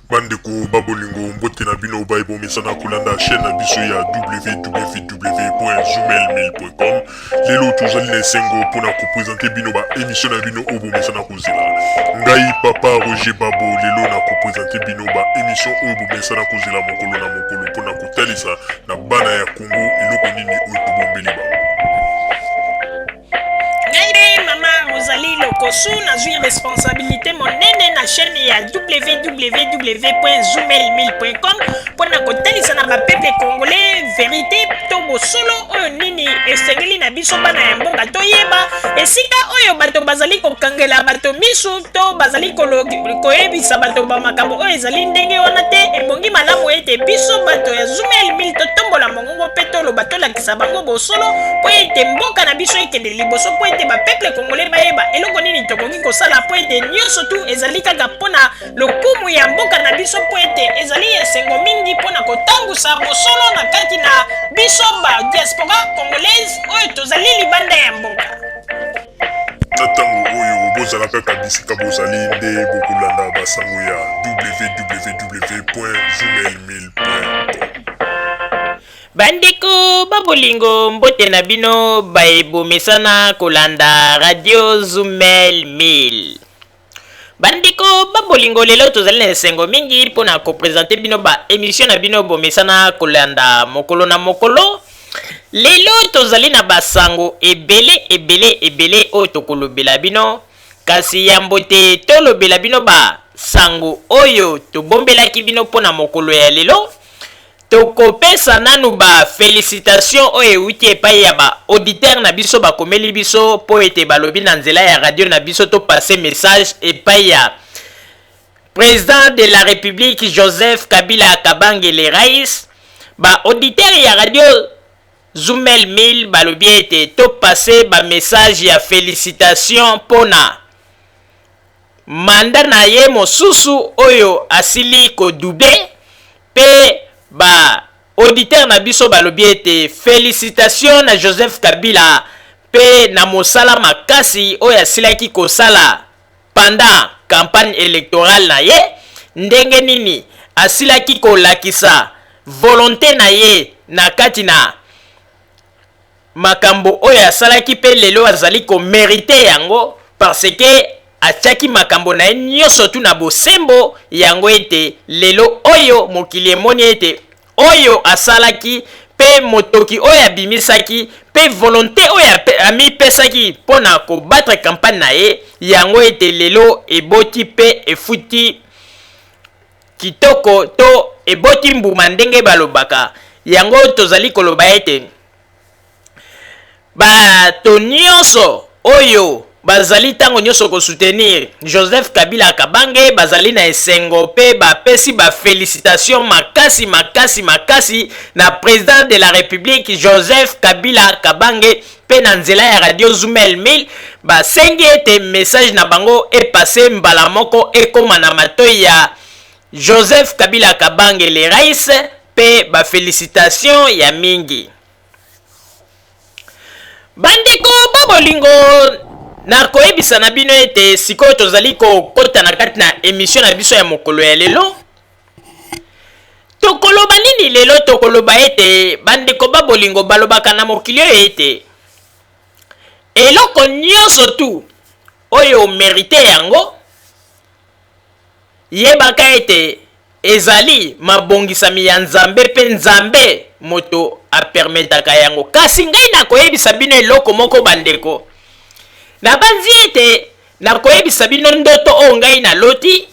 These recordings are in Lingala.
Bandeko babolingo mbote na bino baibo mesana kolanda chaîne na biso ya www.zoomel1000.com. Lelo tozali na esengo mpona kopresente bino ba émission na bino oyo bomesana kozela. Ngai papa Roger Babo lelo na kopresente bino ba émission oyo bomesana kozela mokolo na mokolo mpona kotalisa na bana ya Congo eloko nini oyo tobombeli bango. Mama Rosalie Lokosu nazwi responsabilité monene na chaîne ya www.zoomel1000.com mpona kotalisa na bapeple congolais vérité to bosolo oyo nini esengeli na biso bana ya mboka toyeba esika oyo bato bazali kokangela bato misu to bazali koyebisa bato bamakambo oyo ezali ndenge wana te. Ebongi malamu ete biso bato ya Zoomel 1000 totombola mongongo mpe toloba tolakisa bango bosolo mpo ete mboka na biso ekende liboso mpo ete bapeple congolais bayeba eloko nini tokoki kosala mpo ete nyonso tu ezali kaka mpona lokumu ya mboka na biso mpo ete ezali esengo mingi mpona kotambusa bosolo na kati na biso ba diaspora congolaise oyo tozali libanda ya mboka. Na ntango oyo bozala kaka bisika bozali nde bokolanda basango ya www.zoomel1000.com. Bandeko babolingo mbote na bino baebomesana kolanda radio Zoomel 1000. Bandeko babolingo lelo tozali na esengo mingi mpona kopresente bino ba émission na bino bomesana kolanda mokolo na mokolo. Lelo tozali na basango ebele oyo tokolobela bino, kasi ya mbote tolobela bino ba sango oyo tobombelaki bino mpona mokolo ya lelo. Tokopesa nanu ba félicitation oyo euti epai ya ba auditeur na biso bakomeli biso po ete balobi na nzela ya radio na biso to passer message epai ya président de la république Joseph Kabila Kabange le rais. Ba auditeur ya radio Zoomel 1000 balobi ete to passer ba message ya félicitation pona manda na ye mosusu oyo asili ko double pe ba auditeur na biso balobi ete félicitation na Joseph Kabila pe na mosala makasi oyo asilaki kosala pendant campagne électorale na ye, ndenge nini asilaki kolakisa volonté na ye na kati na makambo oyo asalaki pe lelo azali ko mériter yango parce que atiaki makambo na ye nyonso tu na bosembo yango ete lelo oyo mokili emoni ete oyo asalaki pe motoki oyo abimisaki pe volonté oyo amipesaki mpona kobattre campagne na ye yango ete lelo eboti pe efuti kitoko to eboti mbuma ndenge balobaka. Yango tozali koloba ete bato nyonso oyo bazali tango nyonso ko soutenir Joseph Kabila Kabange bazali na esengo pe bapesi ba félicitation makasi na président de la république Joseph Kabila Kabange pe na nzela ya radio Zoomel 1000 basengi ete message na bango epase mbala moko ekoma na matoi ya Joseph Kabila Kabange le rais pe ba félicitation ya mingi. Bandeko babolingo na koyebisa na bino ete sikoyo tozali kokota na kati na émission na biso ya mokolo ya lelo. Tokoloba nini lelo? Tokoloba ete bandeko babolingo balobaka na mokili oyo ete eloko nyonso tu oyo mérite yango yebaka ete ezali mabongisami ya Nzambe pe Nzambe moto apermetaka yango. Kasi ngai na koyebisa bino eloko moko bandeko, na banzi ete na koyebisa bino ndoto o ngai na loti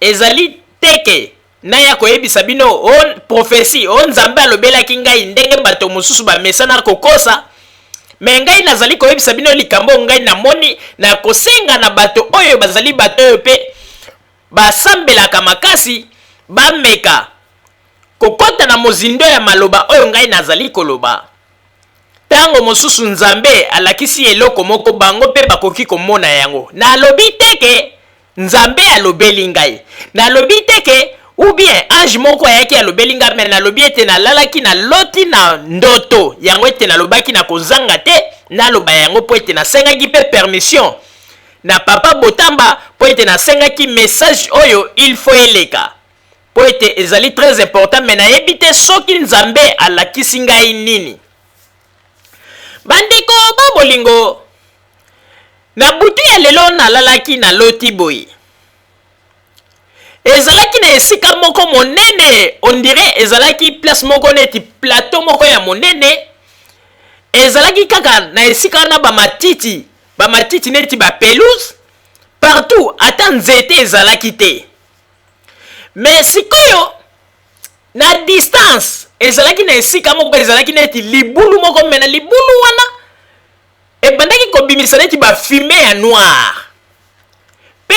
ezali teke na ya koyebisa bino on prophétie on Nzambe alobelaki ngai ndenge bato mosusu bamesana kokosa. Me ngai nazali koyebisa bino likambo ngai na moni na kosenga na bato oyo bazali bato oyo pe basambelaka makasi bameka kokota na mozindo ya maloba oyo ngai nazali koloba. Tango mosusu Nzambe alakisi eloko moko bango pe bakoki komona yango. Na lobi teke Nzambe alobeli ngai. Na lobi teke ou bien ange moko ayaki alobeli ngai, mais na lobi ete na lalaki na loti na ndoto yango ete na lobaki na kozanga te na loba yango po ete na sengaki pe permission na papa Botamba po ete nasengaki message oyo il faut eleka po ete ezali très important mais nayebi te soki Nzambe alakisi ngai nini. Bandeko ba bolingo na butu ya lelo nalalaki na loti boye ezalaki na esika moko monene on dirait ezalaki place moko neti plateau moko ya monene ezalaki kaka na esika na bamatiti neti ba pelouse partout ata nzete ezalaki te mais sikoyo na distance ezalaki na esika moko ezalaki neti libulu moko mena libulu wana ebandaki kobimisa neti ba fumée ya noir pe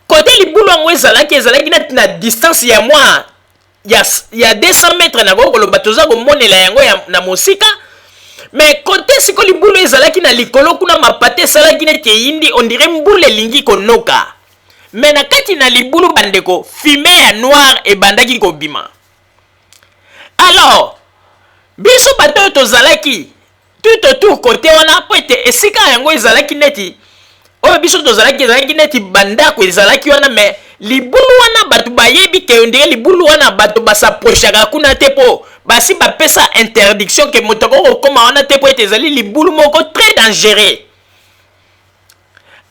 côté libulu yango ezalaki na distance ya mwa ya 200 mètres na koloba toza komonela yango na mosika mais côté siko libulu ezalaki na likolo kuna mapate esalaki neti eyindi on dirait mbula elingi konoka mais na kati na libulu bandeko fumée ya noir ebandaki kobima. Alors biso bato oyo tozalaki tout autour côté wana po ete esika yango ezalaki neti oyo biso tozalaki ezalaki neti bandako ezalaki wana mais libulu wana bato bayebi ke ondire libulu wana bato basaprochaka kuna te po basi bapesa interdiction ke moto akokoma wana te po ete ezali libulu moko très dangereux.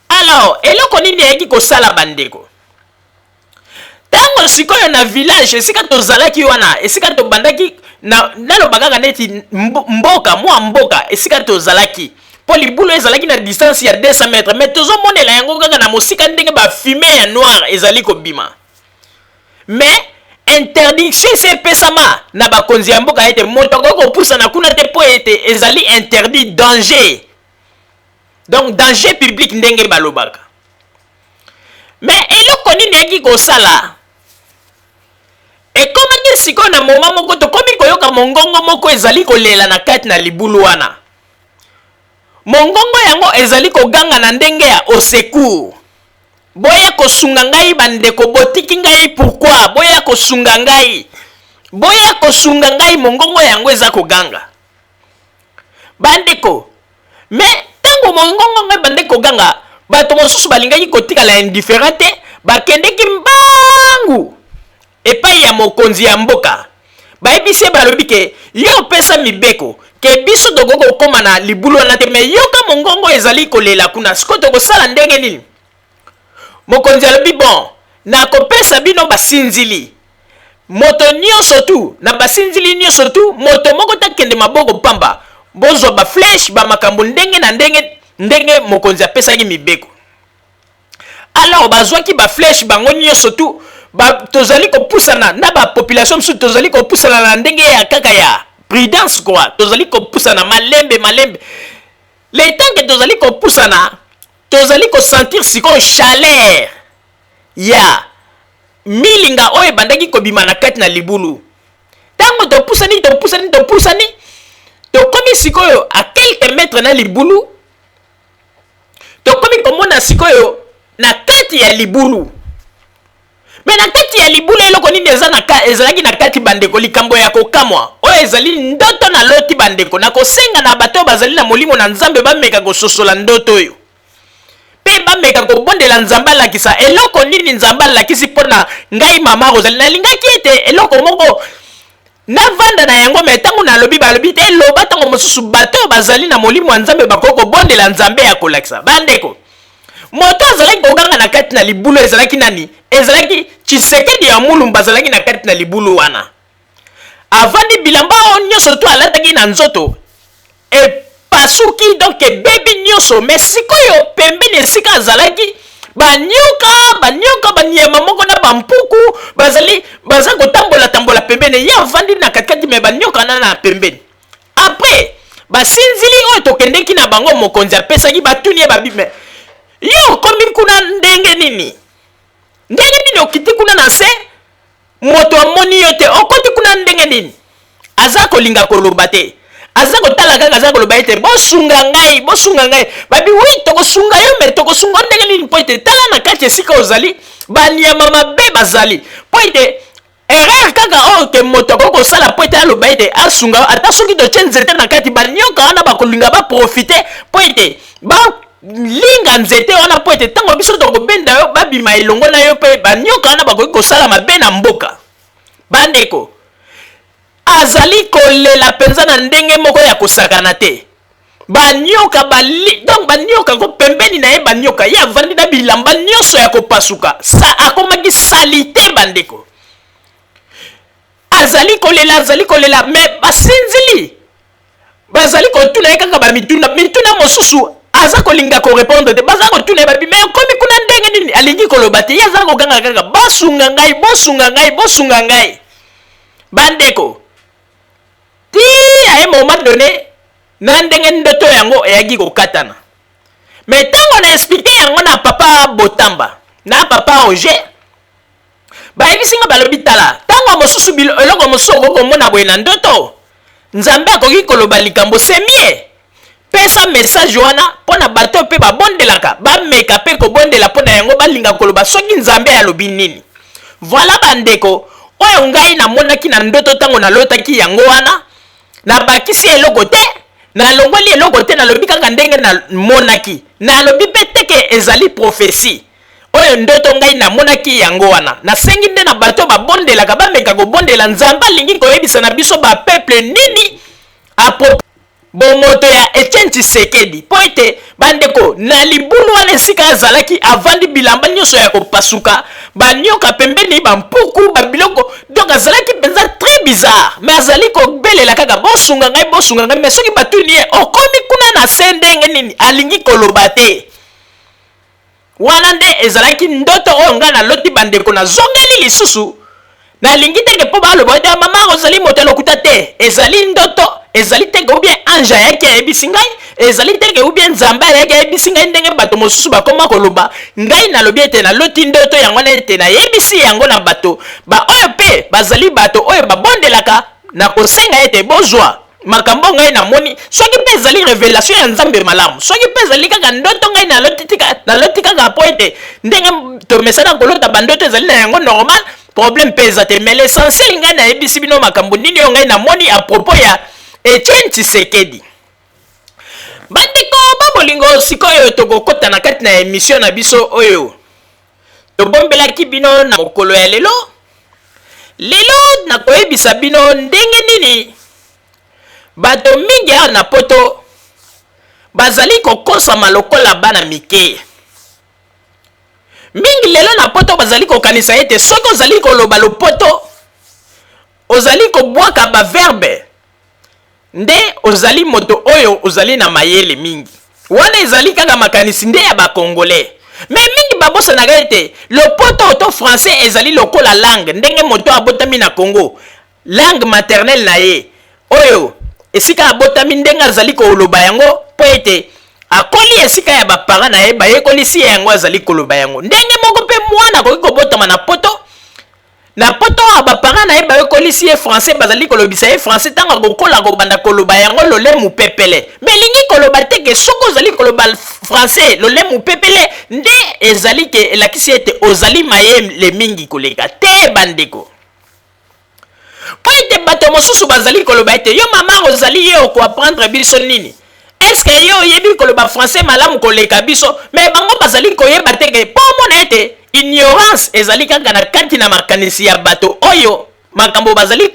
Alors eloko nini eyaki kosala bandeko ntango sikoyo na village esika tozalaki wana esika tobandaki naloba kaka neti mboka esika tozalaki po libulu ezalaki na distance ya 200 mètres mais tozomonela yango kaka na mosika ndenge bafumée ya noir ezali kobima mais interdiction se epesama na bakonzi ya mboka ete moto akoki kopusana kuna te po ete ezali interdit danger donc danger public ndenge balobaka mais eloko nini eki kosala ekomaki sikoyo na moma moko tokomi koyoka mongongo moko ezali kolela na kati na libulu wana mongongo yango ezali koganga na ndenge ya au secours boya kosunga ngai bandeko botiki ngai pourquoi boya kosunga ngai mongongo yango eza koganga bandeko mais tango mongongo ngai bandeko ganga bato mosusu balingaki kotikala indifférent te bakendeki mbangu epai ya mokonzi ya mboka bayebisi ye balobi ke yo opesa mibeko ke biso tokoki kokóma na libulu wana te mais yoka mongongo ezali kolela kuna sikoyo tokosala ndenge nini mokonzi alobi bon nakopesa bino basinzili moto nyonso tu na basinzili nyonso tu moto moko takende maboko pamba bozwa baflèche bamakambo ndenge na ndenge mokonzi apesaki mibeko. Alors bazwaki baflèche bango nyonso tu tozali kopusana na bapopulation mosusu tozali kopusana na ndenge ya kaka ya prudence quoi tozali kopusana malembe le temps que tozali kopusana tozali kosentir sikoyo chaleur ya milinga oyo ebandaki kobima na kati na libulu ntango topusani tokomi sikoyo a quelques mètres na libulu tokomi komona sikoyo na kati ya libulu mais na kati ya libulu eloko nini ezalaki na kati bandeko likambo ya kokamwa oyo ezali ndoto na loti bandeko na kosenga na bato bazali na molimo na Nzambe bameka kososola ndoto oyo pe bameka kobondela Nzambe alakisa eloko nini Nzambe alakisi mpona ngai mama Rosalie nalingaki ete eloko moko navanda na yango me ntango nalobi balobi te eloba ntango mosusu bato bazali na molimo ya Nzambe bakoki kobondela Nzambe ya kolakisa bandeko moto azalaki koganga na kati na libulu ezalaki nani ezalaki Tshisekedi ya Mulumba azalaki na kati na libulu wana avandi bilamba oyo nyonso to alataki na nzoto epasuki donc ebebi nyonso mais sikoyo pembeni esika azalaki banyoka banyama moko na bampuku baza kotambola pembeni ye avandi na katikati me banyoka na pembeni après basinzili oyo tokendeki na bango mokonzi apesaki batuni ye babime yo okomi kuna ndenge nini okiti kuna na se moto amoni yo te okoti kuna ndenge nini aza kolinga koloba te aza kotala kaka aza koloba ete bosunga ngai babi wi tokosunga yo me tokosunga ndenge nini po ete tala na kati esika ozali banyama mabe bazali po ete erreur kaka oyo ke moto akoki kosala po ete aloba ete asunga ata soki totie nzete na kati banyoka wana bakolinga baprofite po ete linga nzete wana po ete ntango biso tokobenda yo babima elongo na yo mpe banyoka wana bakoki kosala mabe na mboka. Bandeko azali kolela mpenza na ndenge moko ya kosakana te. Banyoka donc banyoka ko pembeni na ye banyoka ye avandi na bilamba nyonso ya kopasuka sa akomaki salite bandeko. Azali kolela me basinzili bazali kotuna ye kaka bamituna mosusu aza kolinga korepondre te baza kotuna ye babi me komi kuna ndenge nini alingi koloba te ye aza kokanga kaka bosunga ngai bandeko ti aye moment donné na ndenge ndoto yango eyaki kokatana. Me ntango na explike yango na papa Botamba na papa Roger bayebisinga balobi tala ntango mosusu eloko mosusu okomona boye na ndoto nzambe akoki koloba likambo semie pesa message wana mpona bato mpe babondelaka bameka mpe kobondela mpona yango balinga koloba soki nzambe alobi nini. Voilà bandeko oyo ngai namonaki na ndoto ntango nalotaki yango wana nabakisi eloko te nalongoli eloko te nalobi kaka ndenge namonaki nalobi mpe teke ezali prophesie oyo ndoto ngai namonaki yango wana nasengi nde na bato babondelaka bameka kobondela nzambe alingi koyebisa na biso bapeuple nini apropos bomoto ya Etienne Tshisekedi po ete bandeko na libulu wana esika azalaki avandi bilamba nyonso ya kopasuka banyoka pembeni bampuku babiloko donc azalaki mpenza très bizarre mais azali kobelela kaka bosunga ngai mais soki batuni ye okomi kuna na se ndenge nini alingi koloba te. Wana nde ezalaki ndoto oyo ngai naloti bandeko nazongeli lisusu nalingi teke mpo baloba ete mama ozali moto lokuta te ezali ndoto ezali teke ou bien ange ayaki ayebisi ngai ezali teke ou bien nzambe ayaki ayebisi ngai ndenge bato mosusu bakoma koloba ngai nalobi ete naloti ndoto yango na ete nayebisi yango na bato oyo mpe bazali bato oyo babondelaka na kosenga ete bozwa makambo ngai namoni soki mpe ezali révélation ya nzambe malamu soki mpe ezali kaka ndoto ngai naloti kaka po ete ndenge tomesana kolota bandoto ezali na yango normal problème mpe eza te mais l'essentiel ngai nayebisi bino makambo nini oyo ngai namoni à propos ya Etienne Tshisekedi. Bandeko babolingo sikoyo tokokota na kati na émission na biso oyo tobombelaki bino na mokolo ya lelo nakoyebisa bino ndenge nini bato mingi awa na poto bazali kokosama lokola bana mike mingi lelo na poto bazali kokanisa ete soki ozali koloba lopoto ozali kobwaka baverbe nde ozali moto oyo ozali na mayele mingi wana ezali kaka makanisi nde ya bakongolais me mingi babosanaka ete lopoto to français ezali lokola langue ndenge moto abotami na Congo langue maternelle na ye oyo esika abotami ndenge azali koloba yango po ete akoli esika ya bapara na ye bayekolisi ye yango azali koloba yango ndenge moko mpe mwana akoki kobotama na poto bapara na ye bayekolisi ye français bazali kolobisa ye français ntango akokola kobanda koloba yango lolemu pepele me elingi koloba teke soki ozali koloba français lolemu pepele nde ezali ke elakisi ete ozali mayele mingi koleka te bandeko po ete bato mosusu bazali koloba ete yo mama ozali ye okoapprendre biso nini eske yo oyebi koloba français malamu koleka biso me bango bazali koyeba teke mpo omona ete ignorance ezali kaka na kati na makanisi ya bato oyo makambo bazali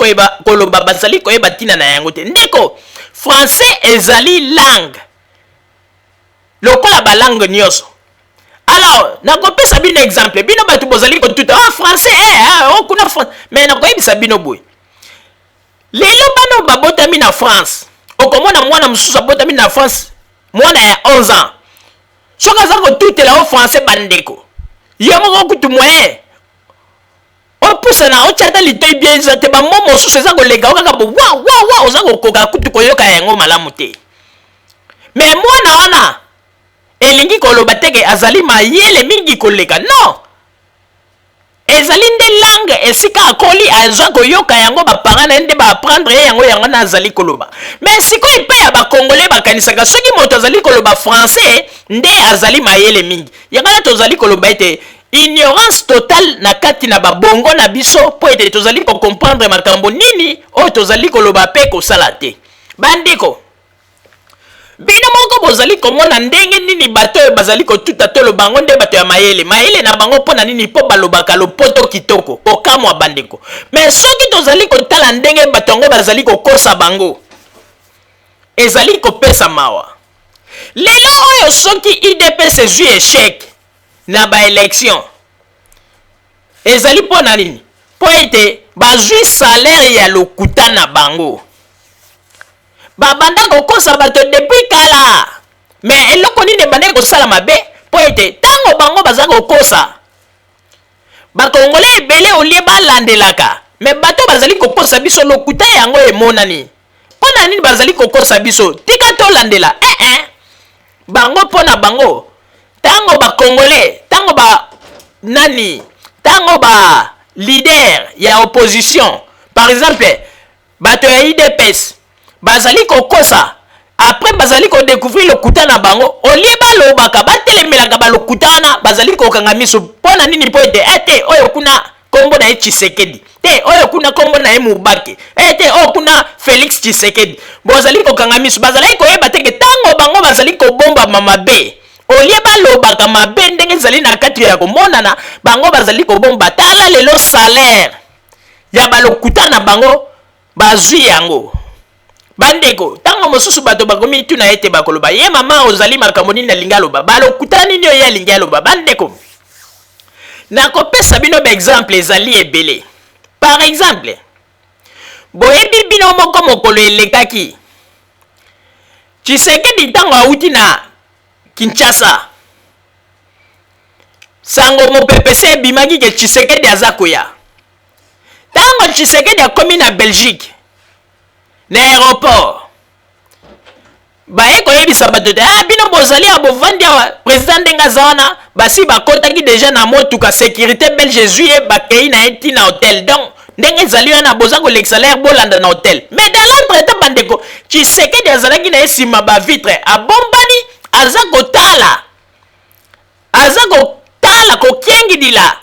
koloba bazali koyeba ntina na yango te ndeko français ezali langue lokola balangue nyonso. Alors nakopesa bino exemple bino bato bozali kotuta français kuna mais nakoyebisa bino boye lelo bano babotami na France okomona mwana mosusu abotami na France mwana ya 11 ans soki aza kotutela o français bandeko yo moko kutu moyen opusana otyata litoi bien eza te bamo mosusu eza koleka okaka bo wa oza kokoka kutu koyoka yango malamu te me mwana wana elingi koloba teke azali mayele mingi koleka non ezali nde langue esika akoli azwa koyoka yango bapara na ye nde baapprendre ye yango na azali koloba mais sikoyo mpe ya bakongolais bakanisaka soki moto azali koloba français nde azali mayele mingi yango na tozali koloba ete ignorance totale na kati na babongo na biso po ete tozali kocomprendre makambo nini oyo tozali koloba mpe kosala te bandeko bino moko bozali komona ndenge nini bato oyo bazali kotuta tolo bango nde bato ya mayele na bango mpona nini mpo balobaka lopoto kitoko kokamwa bandeko. Mais soki tozali kotala ndenge bato yango bazali kokosa bango ezali kopesa mawa. Lelo oyo soki IDPS ezwi échec na baélection ezali mpona nini? Po ete bazwi salaire ya lokuta na bango. Babanda kokosa bato depuis kala. Mais eloko nini bande kosala mabe? Po ete tango bango baza kokosa bakongole ebele olie balandelaka. Mais bato bazali kokosa biso lokuta yango emonani. Pona nini bazali kokosa biso? Tika to landela. Bango pona bango. Tango ba Congolais, tango ba nani, tango ba leader ya opposition. Par exemple, bato ya IDPS bazali kokosa. Après bazali ko découvrir le kuta na bango. Olie balobaka batelemelaka balokutana bazali kokanga miso. Pona nini po ete oyo kuna kombo na Tshisekedi. Te oyo kuna kombo na Mubake. Te oyo kuna Félix Tshisekedi. Bozali kokanga miso. Bazali koyeba teke tango bango bazali kobomba mamabe. Olie balobaka mabe ndenge zali na kati ya komonana bango bazali kobomba tala lelo salaire ya balokutana bango bazwi yango. Bandeko tango mosusu bato bakomi tuna ete bakoloba ye mama ozali makambo nini na lingaloba balokutana nini oyo ya lingaloba. Bandeko nakopesa bino ba exemple ezali ebele. Par exemple boyebi bino moko mokolo elekaki Tshisekedi tango auti na Kinshasa sango mopepese ebimaki ke Tshisekedi aza koya. Tango Tshisekedi akomi na Belgique na aéroport baye koyebisa bato te bino bozali ya bovandi awa président ndenge aza wana basi bakotaki deja na motuka sécurité belge ezwi ye bakei na ye ntina hotel. Donc ndenge ezali wana boza kolekisa l'air bolanda na hotel. Mais dans l'entretemps bandeko Tshisekedi azalaki na ye nsima bavitre abombani aza kotala kokengidila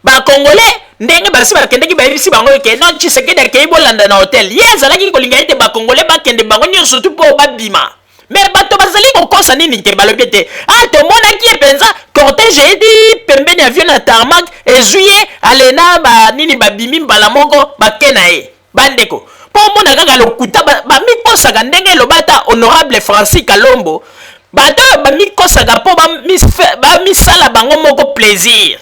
bakongolais ndenge basi bakendeki bayebisi bango eke non Tshisekedi akei bolanda na hotel. Ye azalaki kolinga ete bakongolais bakende bango nyonso tu mpo babima. Mais bato bazali kokosa nini ke balobi ete tomonaki ye mpenza cortège edi pembeni avion na tarmac ezwi ye alena banini babimi mbala moko bake na ye. Bandeko mpo omona kaka lokuta bamikosaka ndenge eloba ata honorable Francis Kalombo bato bamikosaka mpo bamisala bango moko plaisir.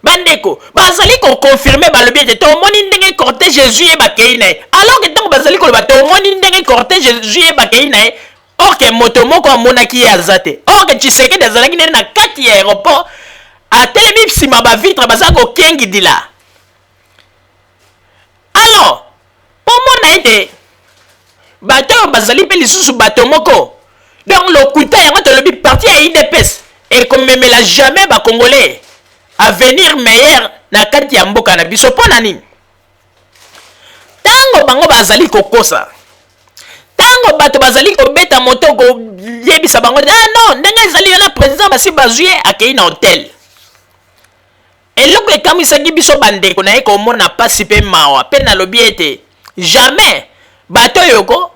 Bandeko bazali koconfirme balobi ete tomoni ndenge cortège ezwi ye bakei na ye. Alors que ntango bazali koloba tomoni ndenge cortège ezwi ye bakei na ye orke moto moko amonaki ye aza te. Orke Tshisekedi azalaki nene na kati ya aéroport atelemi nsima bavitre baza kokengidila. Alors pomona ete bato oyo bazali mpe lisusu bato moko. Donc lokuta yango tolobi parti ya IDPS ekomemela jamais bakongolais avenir meilleur na kati ya mboka na biso. Mpona nini? Tango bango bazali kokosa, tango bato bazali kobeta moto koyebisa bango non ndenge ezali yo na président basi bazwi ye akei na hotel. Eloko ekamisaki biso bandeko na ye komona pasi mpe mawa mpe nalobi ete jamais bato yoko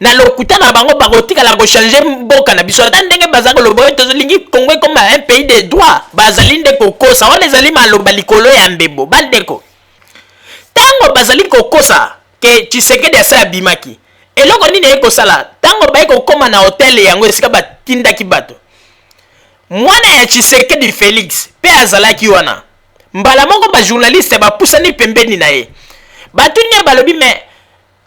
na lokuta na bango bakotikala kochange mboka na biso ata ndenge baza koloba oyo tozolingi Congo comme un pays de droit bazali nde kokosa wana ezali maloba likolo ya mbebo. Bandeko tango bazali kokosa ke Tshisekedi asa abimaki eloko nini ekosala tango baye kokoma na hotel yango esika batindaki bato mwana ya Tshisekedi Félix pe azalaki wana mbala moko bajournaliste bapusani pembeni na ye batuni balobi me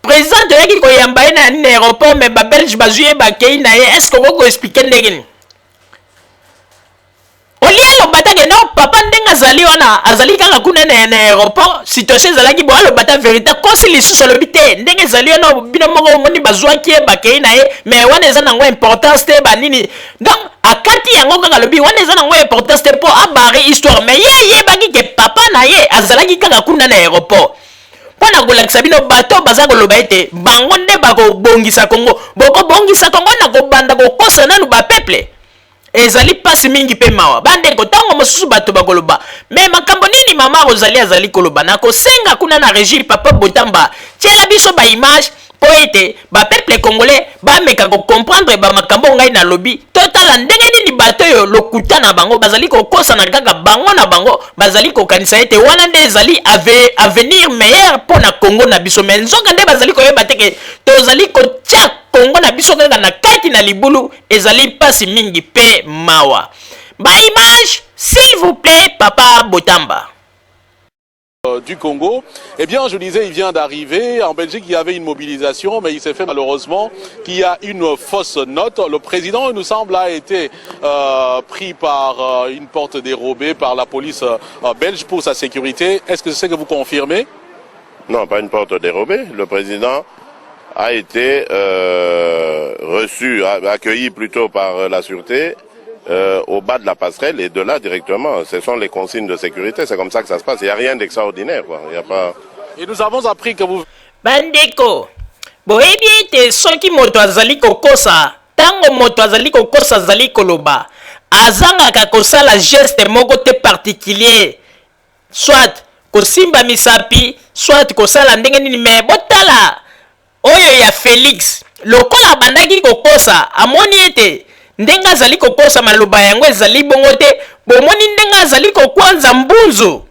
président toyaki koyamba ye na nini aéroport me babelge bazwi ye bakei na ye est-ce que okoko explique ndenge nini olia aloba take no papa ndenge azali wana azali kaka kuna na aéroport situation ezalaki bo aloba ta vérité kosi lisusu alobi te ndenge ezali wana bino moko omoni bazwaki ye bakei na ye mais wana eza nango importance te banini. Donc akati yango kaka alobi wana eza nango importance te mpo abare histoire mais ye yebaki ke papa na ye azalaki kaka kuna na aéroport. Mpona kolakisa bino bato baza koloba ete bango nde bakobongisa Congo bokobongisa Congo na kobanda kokosa nanu bapeuple ezali pasi mingi mpe mawa. Bandeko ntango mosusu bato bakoloba me makambo nini mama Rosalie azali koloba na kosenga kuna na Régis Papa Botamba tiela biso baimage po ete bapeuple congolais bameka kocomprendre bamakambo ngai na lobi totala ndenge nini bato oyo lokuta na bango bazali kokosana kaka bango na bango bazali kokanisa ete wana nde ezali avenir meilleur mpo na Congo na biso me nzoka nde bazali koyeba teke tozali kotia Congo na biso kaka na kati na libulu ezali pasi mingi pe mawa. Image s'il vous plaît Papa Botamba. Du Congo, eh bien je disais il vient d'arriver, en Belgique il y avait une mobilisation mais il s'est fait malheureusement qu'il y a une fausse note. Le président il nous semble a été pris par une porte dérobée par la police belge pour sa sécurité. Est-ce que c'est ce que vous confirmez? Non, pas une porte dérobée. Le président a été reçu, accueilli plutôt par la sûreté au bas de la passerelle et de là directement. Ce sont les consignes de sécurité, c'est comme ça que ça se passe. Il n'y a rien d'extraordinaire. Il y a pas... Et nous avons appris que vous... Bandeko, boyebi ete soki moto azali kokosa, tango moto azali kokosa azali koloba, azangaka kosala geste moko te particulier, soit kosimba misapi, soit kosala ndenge nini me botala oyo ya Félix lokola bandaki kokosa amoni ete ndenga azali kokosa maloba yango ezali bongo te bomoni ndenga azali kokwanza mbunzu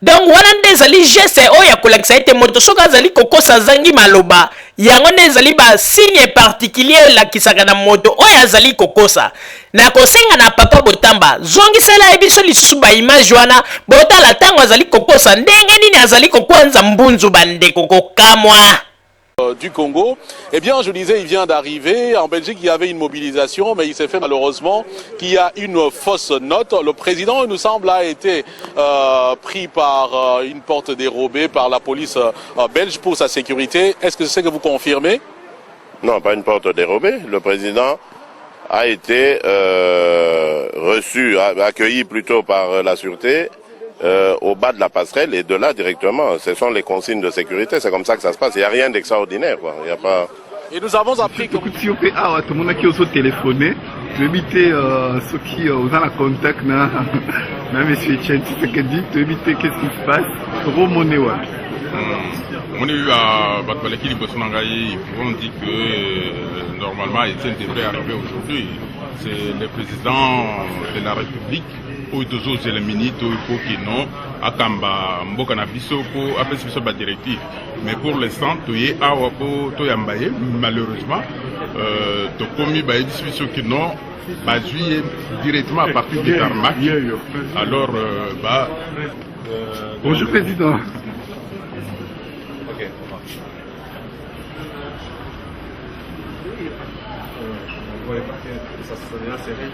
donc wana nde ezali geste oyo ya kolakisa ete moto soki azali kokosa zangi maloba yango nde ezali ba signe particulier lakisaka na moto oyo azali kokosa na kosenga na Papa Botamba zongisela ebiso lisusu ba image wana botala tango azali kokosa ndenge nini azali kokwanza mbunzu bandeko kokamwa. Du Congo, eh bien je disais il vient d'arriver, en Belgique il y avait une mobilisation mais il s'est fait malheureusement qu'il y a une fausse note. Le président il nous semble a été pris par une porte dérobée par la police belge pour sa sécurité. Est-ce que c'est ce que vous confirmez? Non, pas une porte dérobée. Le président a été reçu, accueilli plutôt par la sûreté au bas de la passerelle et de là directement. Ce sont les consignes de sécurité, c'est comme ça que ça se passe. Il n'y a rien d'extraordinaire. Il y a pas... Et nous avons appris que... tout le monde qui a téléphoné, je vais éviter ceux qui ont un contact, même monsieur Etienne Tshisekedi, je vais éviter qu'est-ce qui se passe. Romoné, ouais. On a eu à Batbaleki Libosonangaï, ils vont dire que normalement Etienne devrait arriver aujourd'hui. C'est le président de la République. Oitozo c'est le ministre il faut qu'il non akamba mboka na biso ko après biso ba directive mais pour l'instant toyé awa ko toyambaye malheureusement to komi ba biso qui non ba juillet directement à partir du tarmac alors bonjour président. OK. On va partir ça se fait serré.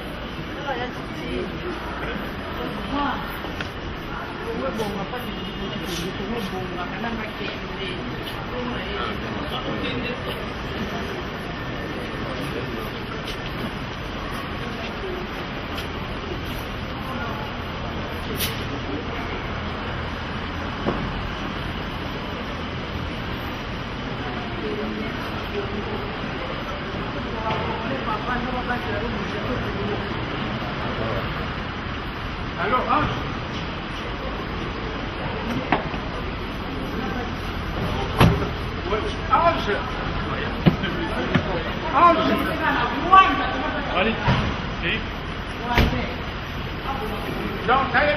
Alors, Ange. Allez, Non, t'as eu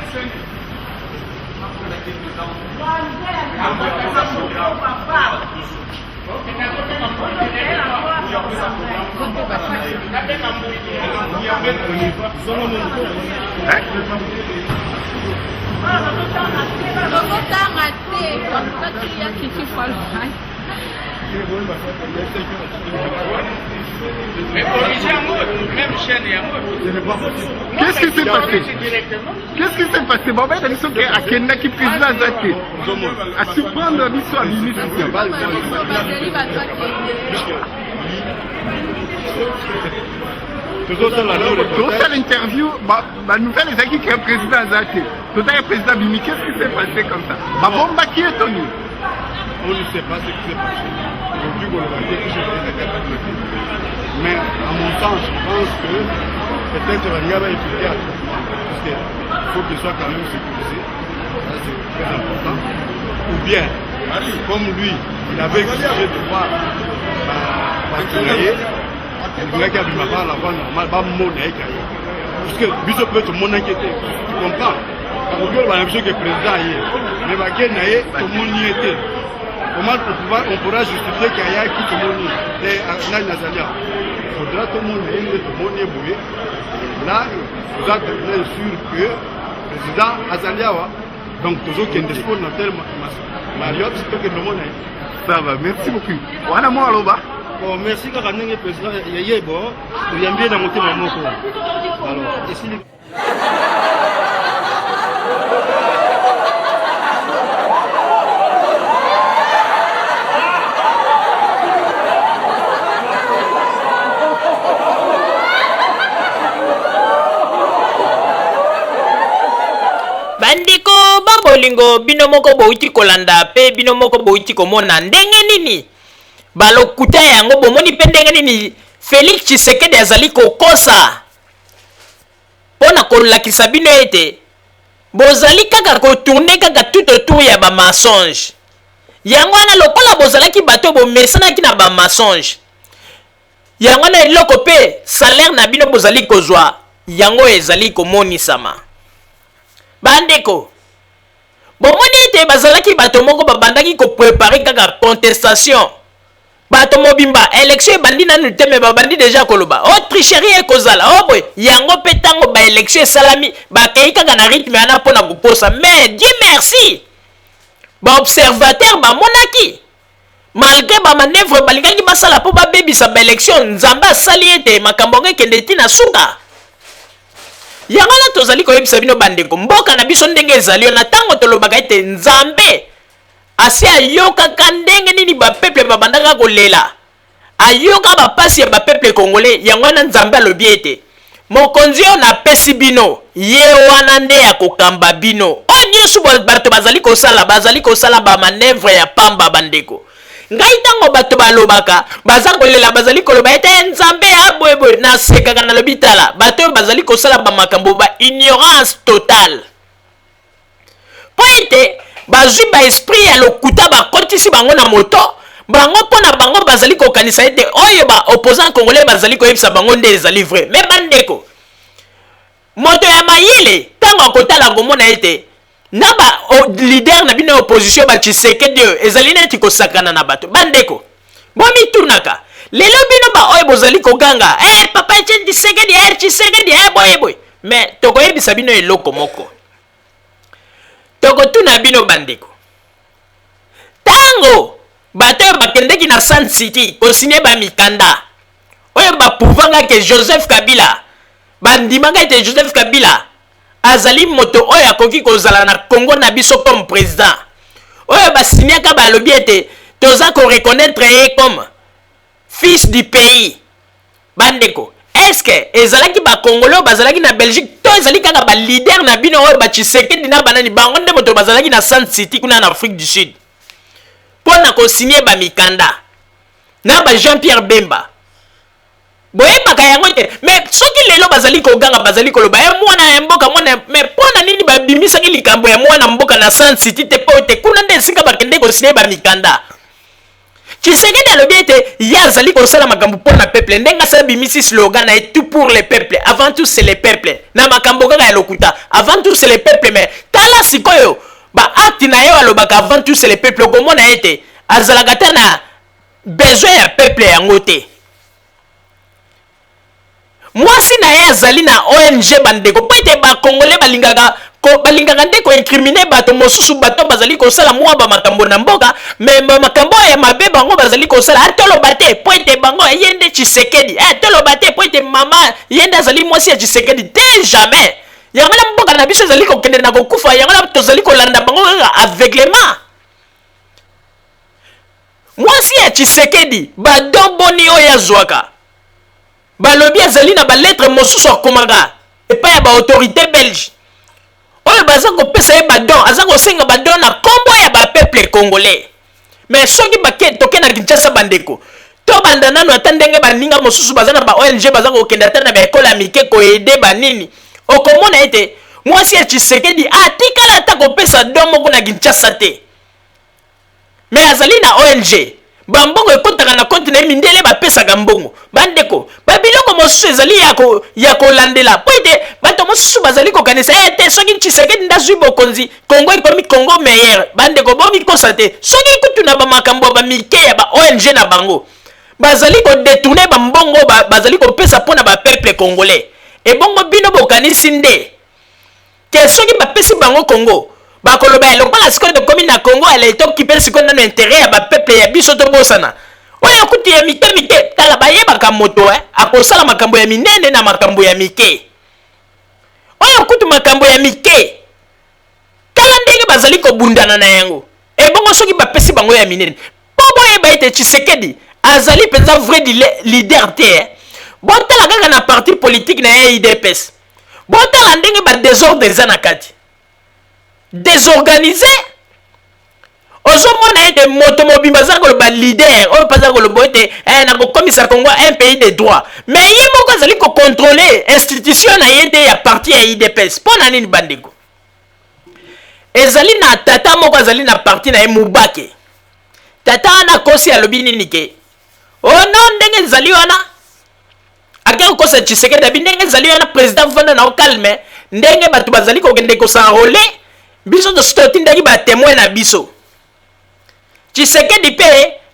Qu'est-ce qui s'est passé? Qu'est-ce qui s'est passé? Bon, ben, il y a quelqu'un qui président Zaki. À surprendre l'histoire à l'unité. Total l'interview, la nouvelle est qui est le président Zaki. Total le président Bimi, qu'est-ce qui s'est passé comme ça? Bomba qui est tenu? on ne sait pas ce qui s'est passé. Aujourd'hui, on va dire que je vais mais à mon sens, je pense que peut-être Rania va étudier parce qu'il faut qu'il soit quand même sécurisé. Ça, c'est très important. Ou bien, comme lui, il avait exigé de voir Batulaye, il a dit qu'il la voie normale, pas monnaie. Parce que Biso peut te monnaie qui était. Tu comprends? Au lieu de la même chose que le président hier. Mais Bakenaye, tout le monde y était. Comment on pourra justifier qu'il y a qui tout le monde y est? Il faudra tout le monde y est, tout le monde y est. Là, vous êtes sûr que le président Azaliawa, donc toujours qu'il y a des sports dans tel Marriott, c'est que le monde est. Ça va, merci beaucoup. Wana mo aloba. Bon, merci quand on est président, il y a bon, il y a bien dans mon thème. Alors, ici. bandeko babolingo bino moko bouti kolanda pe bino moko bouti komona ndenge nini balokuta yango bomoni pe ndenge nini Félix Tshisekedi azali kokosa pona kolakisa bino ete bozali kaka kotourne kaka tout autour ya ba mensonge yango wana lokola bozalaki bato bomesanaki na ba mensonge yango na eloko pe salaire na bino bozali kozwa yango ezali komonisama bandeko bomoni ete bazalaki bato moko babandaki koprepare kaka contestation bato mobimba élection ebandi nanu te me babandi deja koloba o tricherie ekozala o boye yango mpe ntango baélection esalami bakei kaka na rythme wana mpona koposa mais dieu merci baobservateur bamonaki malgré bamanevre balingaki basala mpo babebisa baélection nzambe asali ete makambo yango ekende ntina suka yango na tozali koyebisa bino bandeko mboka na biso ndenge ezali na ntango tolobaka ete nzambe asi ayokaka ndenge nini bapeple babandaka kolela ayoka bapasi ya bapeple congolais yango wana nzambe alobi ete mokonzi oyo napesi bino ye wana nde ya kokamba bino oyo nyonso bato bazali kosala bamanevre ya pamba bandeko ngai ntango bato balobaka baza kolela bazali koloba ete nzambe aboyeboye nasekaka nalobi tala bato oyo bazali kosala bamakambo ba ignorance totale po ete bazwi baesprit ya lokuta bakotisi bango na moto bango mpona bango bazali kokanisa ete oyo baopposant congolais bazali koyebisa bango nde ezali vrai me bandeko moto ya mayele ntango akotala komona ete na ba leader na bino opposition ba Tshisekedi ezali neti kosakana na bato bandeko bomitunaka lelo bino ba oyo bozali koganga papa Tshisekedi boye mais tokoyebisa bino eloko moko tokotuna bino bandeko tango bato oyo bakendeki na Sun City kosinye bamikanda oyo bapouvanga ke Joseph Kabila bandimaka ete Joseph Kabila azali moto oyo akoki kozala na Congo na biso comme président oyo basiniaka balobi ete toza koreconnaître ye comme fils du pays bandeko est-ce que ezalaki bakongolais oyo bazalaki na Belgique to ezali kaka balider na bino oyo batshisekedi na banani bango nde moto bazalaki na Sun City kuna na Afrique du Sud mpona kosinye bamikanda na ba Jean-Pierre Bemba boyebaka yango te mais soki lelo bazali koganga bazali koloba mwana ya mboka mwana mais mpona nini babimisaki likambo ya mwana mboka na Sun City te po te kuna nde esika bakende kosinye bamikanda Tshisekedi alobi ete ye azali kosala makambo mpona peuple ndenge asala bimisi slogan na tout pour les peuples avant tout c'est les peuples na makambo kaka ya lokuta avant tout c'est les peuples mais tala sikoyo baakti na ye alobaka avant tout c'est les peuples komona ete azalaka te na besoin ya peuple yango te mwasi na ye azali na ONG bandeko po ete bakongolais balingaka nde koincrimine bato mosusu bato bazali kosala mwa bamakambo na mboka me bamakambo ya mabe bango bazali kosala atoloba te po ete bango ye nde Tshisekedi atoloba te po ete mama ye nde azali mwasi ya Tshisekedi te jamais yango na mboka na biso ezali kokende na kokufa yango na tozali kolanda bango kaka aveuglement mwasi ya Tshisekedi badomboni oyo azwaka balobi azali na balettre mosusu akomaka epai ya baautorité belge oyo baza kopesa ye badon aza kosenga badon na kombo ya bapeuple congolais mais soki toke na Kinshasa bandeko to banda nano ata ndenge baninga mosusu baza na ba ONG baza kokende ata na baekole ya mike koyede banini okomona ete mwasi ya Tshisekedi atikala ata kopesa don moko na Kinshasa te mais azali na ONG bambongo ekotaka na compte na mindele bapesaka mbongo bandeko babiloko mosusu ezali ya kolandela po ete bato mosusu bazali kokanisa ete soki Tshisekedi ndazwi bokonzi Kongo ekomi Kongo meilleur bandeko bomikosa te soki kutu na bamakambo bamike ya ba ONG na bango bazali kodetourne bambongo bazali kopesa mpona bapeuple congolais ebongo bino bokanisi nde ke soki bapesi bango Congo bakoloba elokala sikoyo tokomi na Congo eletokipe sikoyo nano intérêt ya bapeuple ya biso tobosana oyo kuti ya mike tala bayebaka moto akosala makambo ya minene na makambo ya mike oyo kutu makambo ya mike tala ndenge bazali kobundana na yango ebongo soki bapesi bango ya minene po boyeba ete Tshisekedi azali penza vrai leader te botala kaka na parti politique na ye UDPS botala ndenge badésordre eza na kati désorganisé ozomona ete moto mobimba aza koloba leader oyo mpe aza koloba ete nakokomisa Congo un pays de droit mais ye moko azali kocontrôle institution na ye te ya parti ya UDPS mpo na nini bandeko ezali na tata moko azali na parti na ye Mubake tata wana kosi alobi nini ke non ndenge ezali wana ake kokosa Tshisekedi abi ndenge ezali wana président vanda na calme ndenge bato bazali kokende kosanrole biso tositotindaki batémoin na biso Tshisekedi pe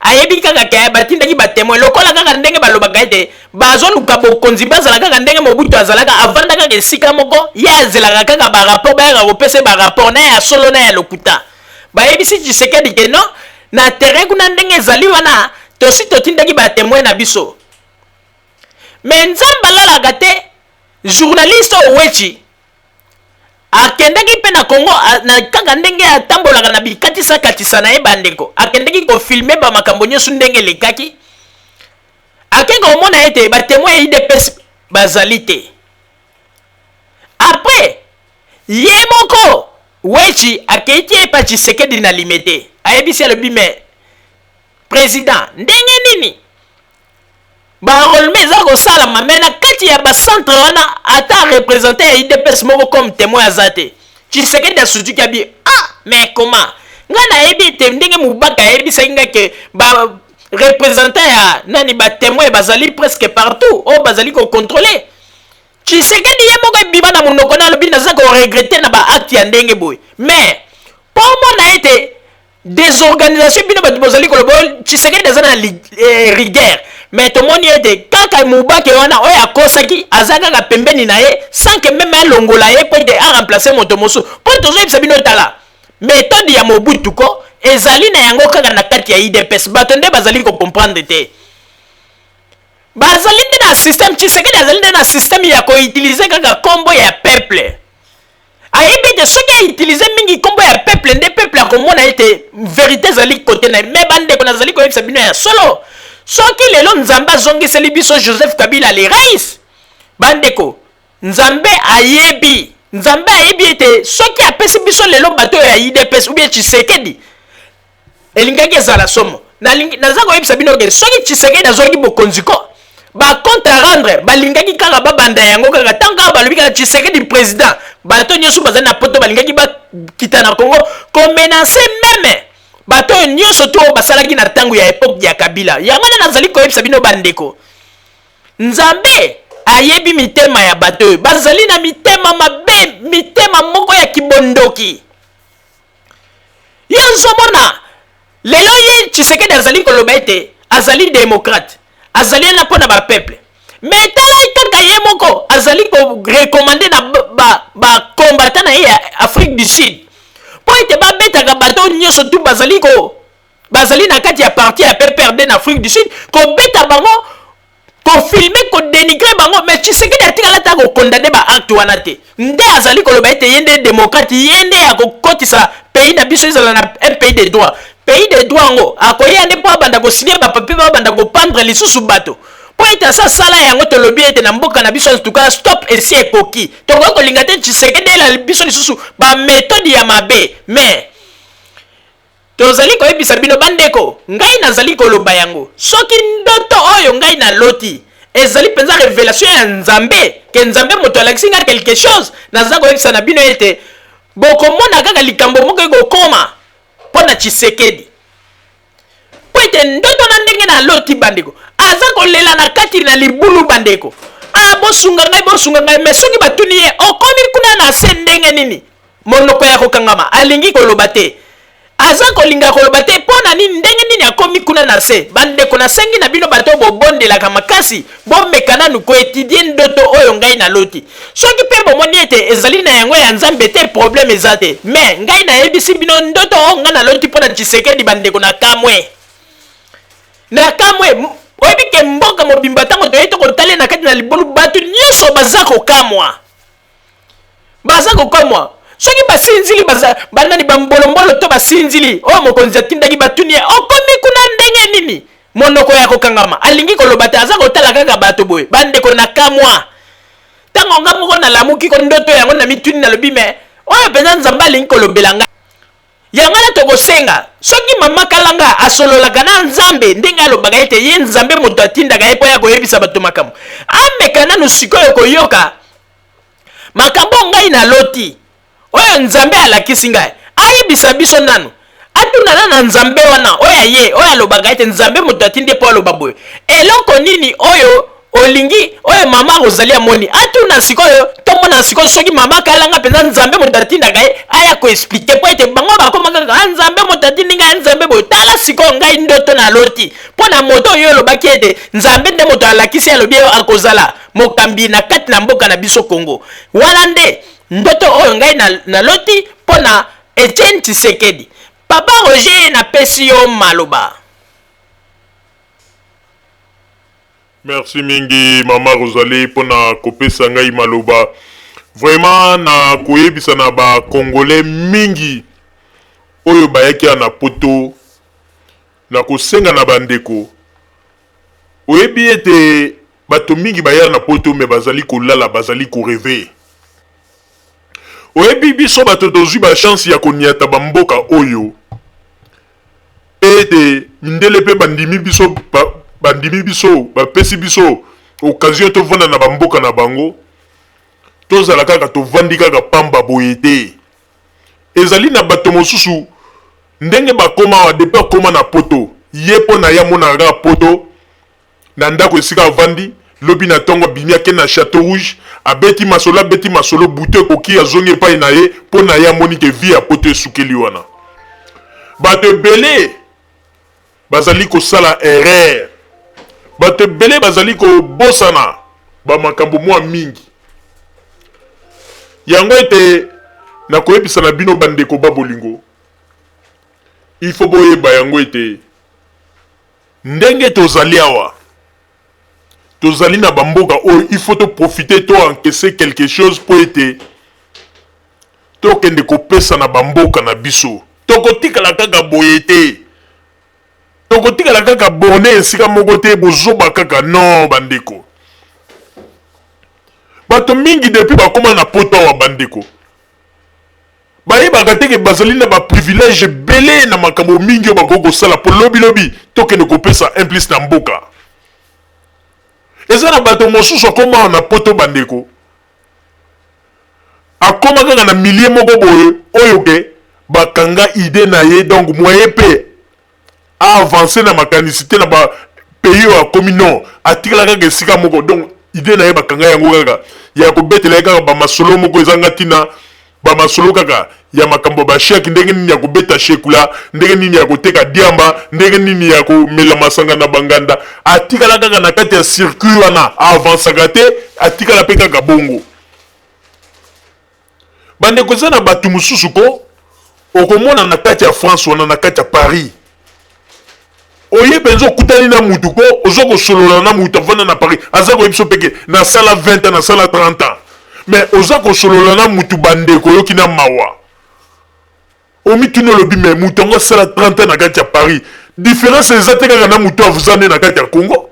ayebi kaka ke batindaki batémoin lokola kaka ndenge balobaka ete bazoluka bokonzi bazala kaka ndenge Mobutu azalaka avanda kaka esika moko ye azelaka kaka barapport bayaka kopesa barapport na ya solo na ya lokuta bayebisi Tshisekedi ke non na terrain kuna ndenge ezali wana tosi totindaki batémoin na biso mais nzambe alalaka te journaliste owechi akendaki mpe na Congo na kaka ndenge atambolaka na bikatisa na ye bandeko akendaki kofilme bamakambo nyonso ndenge elekaki akenga omona ete batémoin ya UDPS bazali te après ye moko wechi akeiti epa Tshisekedi na limete ayebisi alobi me président ndenge nini barolme eza kosalama me na kati ya bacentre wana ata représente ya UDPS moko comme témoin aza te Tshisekedi asutuki abi mais comment nga nayebi ete ndenge Mubaka ayebisaki nga ke barepresentant ya nani batémoin bazali presque partout oyo bazali kocontrôle Tshisekedi ye moko ebima na monoko na alobi naza koregrete na baacte ya ndenge boye mais mpo mona ete désorganisation bino bato bozali koloba Tshisekedi aza na rigueur mais tomoni ete kaka Mubake wana oyo akosaki aza kaka pembeni na ye sans que même alongola ye po ete aremplace moto mosusu po tozoyebisa bino tala méthode ya Mobutu ko ezali na yango kaka na kati ya UDPS bato nde bazali kocomprendre te bazali nde na système Tshisekedi azali nde na système ya koutilize kaka kombo ya peuple ayebi ete soki autilize mingi kombo ya peuple nde peuple akomona ete vérité ezali kote na ye me bandeko nazali koyebisa bino ya solo soki lelo nzambe azongiseli biso Joseph Kabila le rais bandeko nzambe ayebi ete soki apesi biso lelo bato ya UDPS ou bien Tshisekedi elingaki ezala somo naza koyebisa bino ke soki Tshisekedi azwaki bokonzi ko bacompte à rendre balingaki kaka babanda yango kaka ntango balobi kaka Tshisekedi président bato nyonso bazali na poto balingaki bakita na Congo komenance meme bato nyonso to basalaki na ntango ya époque ya Kabila yango nde nazali koyebisa bino bandeko nzambe ayebi mitema ya bato bazali na mitema mabe mitema moko ya kibondoki yo nzomona lelo ye Tshisekedi azali koloba ete azali démocrate azali na mpona bapeuple mais tala kaka ye moko azali korekomande na bakombata na ye ya Afrique du Sud po ete babetaka bato nyonso tu bazali na kati ya parti ya PPRD na Afrique du Sud kobeta bango kofilme kodenigre bango mais Tshisekedi atikala ta kokondane baacte wana te nde azali koloba ete ye nde démocrate ye nde akokotisa pays na biso ezala na un pays de droit pays de droit ngo akoya nde mpo abanda kosigner bapapie babanda kopandre lisusu bato po ete asasala yango tolobi ete na mboka na biso tuka stop esi ekoki tokoki kolinga te Tshisekedi ela biso lisusu baméthode ya mabe mais tozali koyebisa bino bandeko ngai nazali koloba yango soki ndoto oyo ngai naloti ezali mpenza révélation ya nzambe ke nzambe moto alakisi nga quelque chose naza koyebisa na bino ete bokomona kaka likambo moko ekokoma mpo na Tshisekedi ete ndoto na ndenge na loti bandeko aza kolela na kati na libulu bandeko bosunga ngai mais soki batuni ye okomi kuna na se ndenge nini monoko ya kokangama alingi koloba te aza kolinga koloba te mpona nini ndenge nini akomi kuna na se bandeko nasengi na bino bato bobondelaka makasi bomeka nanu koetudie ndoto oyo ngai naloti soki mpe bomoni ete ezali na yango ya nzambe te probleme eza te me ngai nayebisi bino ndoto oyo ngai naloti mpona Tshisekedi bandeko na kamwe oyebi ke mboka mobimba ntango toyei tokotale na kati na libulu bato nyonso baza kokamwa soki basinzili banani bambolombolo to basinzili oyo mokonzi atindaki batuni ye okomi kuna ndenge nini monoko ya kokangama alingi koloba te aza kotala kaka bato boye bandeko na kamwa ntango nga moko nalamuki ko ndoto yango na mituni nalobi me oyo mpenza nzambe alingi kolobela ngai yango na tokosenga soki mama kalanga asololaka na nzambe ndenge alobaka ete ye nzambe moto atindaka ye mpo ya koyebisa bato makambo ameka nanu sikoyo koyoka makambo ngai naloti oyo nzambe alakisi ngai ayebisa biso nanu atuna na nzambe wana oyo alobaka ete nzambe moto atindi mpo aloba boye eloko nini oyo olingi oyo mama Rosalie amoni atuna sikoyo tomona sikoyo soki mama kalanga mpenza nzambe moto atindaka ye aya koexplike mpo ete bango bakoma kaka nzambe moto atindi ngai nzambe boye tala sikoyo ngai ndoto naloti mpo na moto oyo olobaki ete nzambe nde moto alakisi alobi oyo akozala mokambi na kati na mboka na biso Congo wana nde ndoto oyo ngai naloti mpo na Etienne Tshisekedi. Papa Roger napesi yo maloba. Merci mingi Mama Rosalie pona kopesa ngai maloba. Vraiment na koyebisa na ba Congolais mingi oyo bayaki na poto na kosenga na bandeko. Oyebi ete bato mingi baya na poto me bazali kolala bazali ko rêver. Oyebi biso bato tozwi ba chance ya koniata bamboka oyo. Ete mindele pe bandimi biso bapesi biso occasion to vanda na bamboka na bango tozala kaka tovandi kaka pamba boye te ezali na bato mosusu ndenge bakoma wa depa koma na poto ye mpo na ya mona kaka poto na ndako esika avandi lobi na tongo bimi ake na Château Rouge abeti masolo bute koki azongi epai na ye mpo na ya moni ke vi ya poto esukeli wana bato ebele bazali kosala erreur bato ebele bazali kobosana bamakambo mwa mingi yango ete na koyebisa na bino bandeko babolingo il faut boyeba yango ete ndenge tozali awa tozali na bamboka oyo il faut to profiter to encaisser quelque chose po ete tokende kopesa na bamboka na biso tokotikala kaka boye te tokotikala kaka borne esika moko te bozoba kaka non bandeko bato mingi depuis bakoma na poto awa bandeko bayebaka teke bazali na baprivilège ebele na makambo mingi oyo bakoki kosala po lobilobi tokende kopesa implice na mboka eza na bato mosusu akoma na poto bandeko akoma kaka na milie moko boye oyo ke bakanga ide na ye donc moyen pe avancer na makanisité na ba pays oyo akomi non atikala kaka esika moko donc ide na ye bakanga yango kaka ya kobetela ye kaka bamasolo moko ezanga ntina bamasolo kaka ya makambo basheki ndenge nini ya kobeta shekula ndenge nini ya koteka diamba ndenge nini ya komela masanga na banganda atikala kaka na kati ya circuit wana avansaka te atikala mpe kaka bongo bandeko eza na bato mosusu ko okomona na kati ya France wana na kati ya Paris oye benzo okutani na mutu ko ozo kosolola na mutu avanda na Paris aza koyebiso peke na sala 20 ans na sala 30 ans mais oza kosolola na mutu bandeko yoki na mawa omituni olobi me mutu yango sala 30 ans na kati ya Paris différence eza te kaka na mutu avuzane na kati ya Congo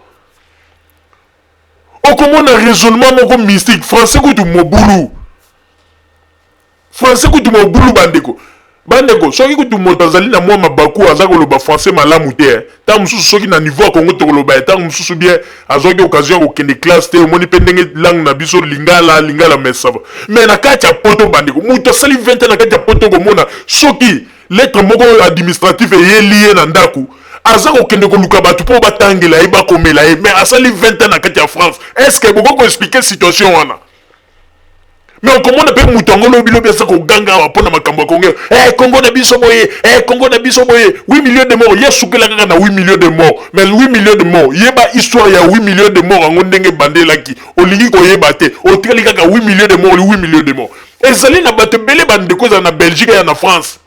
okomona raisonnement moko mystique français kutu mobulu bandeko soki kutu moto azali na mwa mabaku aza koloba français malamu te ntango mosusu soki na niveau ya Congo tokoloba ntango mosusu bien azwaki occasion ya kokende classe te omoni mpe ndenge langue na biso lingala mesava mais na kati ya poto bandeko moto asali 20 ans na kati ya poto komona soki lettre moko administratif eyeli ye na ndako aza kokende koluka bato mpo batangela ye bakomela ye mais asali 20 ans na kati ya France. Est-ce que boko expliquer situation wana? Mais on commande pe mutongo lobi asa ko ganga wa pona makambo Congo. Congo na biso boye, Congo na biso boye. 8 millions de morts, yesukela kaka na 8 millions de morts. Mais 8 millions de morts, yeba histoire ya 8 millions de morts ngo ndenge bandela ki. Olingi ko yeba te. Otikali kaka 8 millions de morts, 8 millions de morts. Ezali na bato bele bande ko za na Belgique ya na France.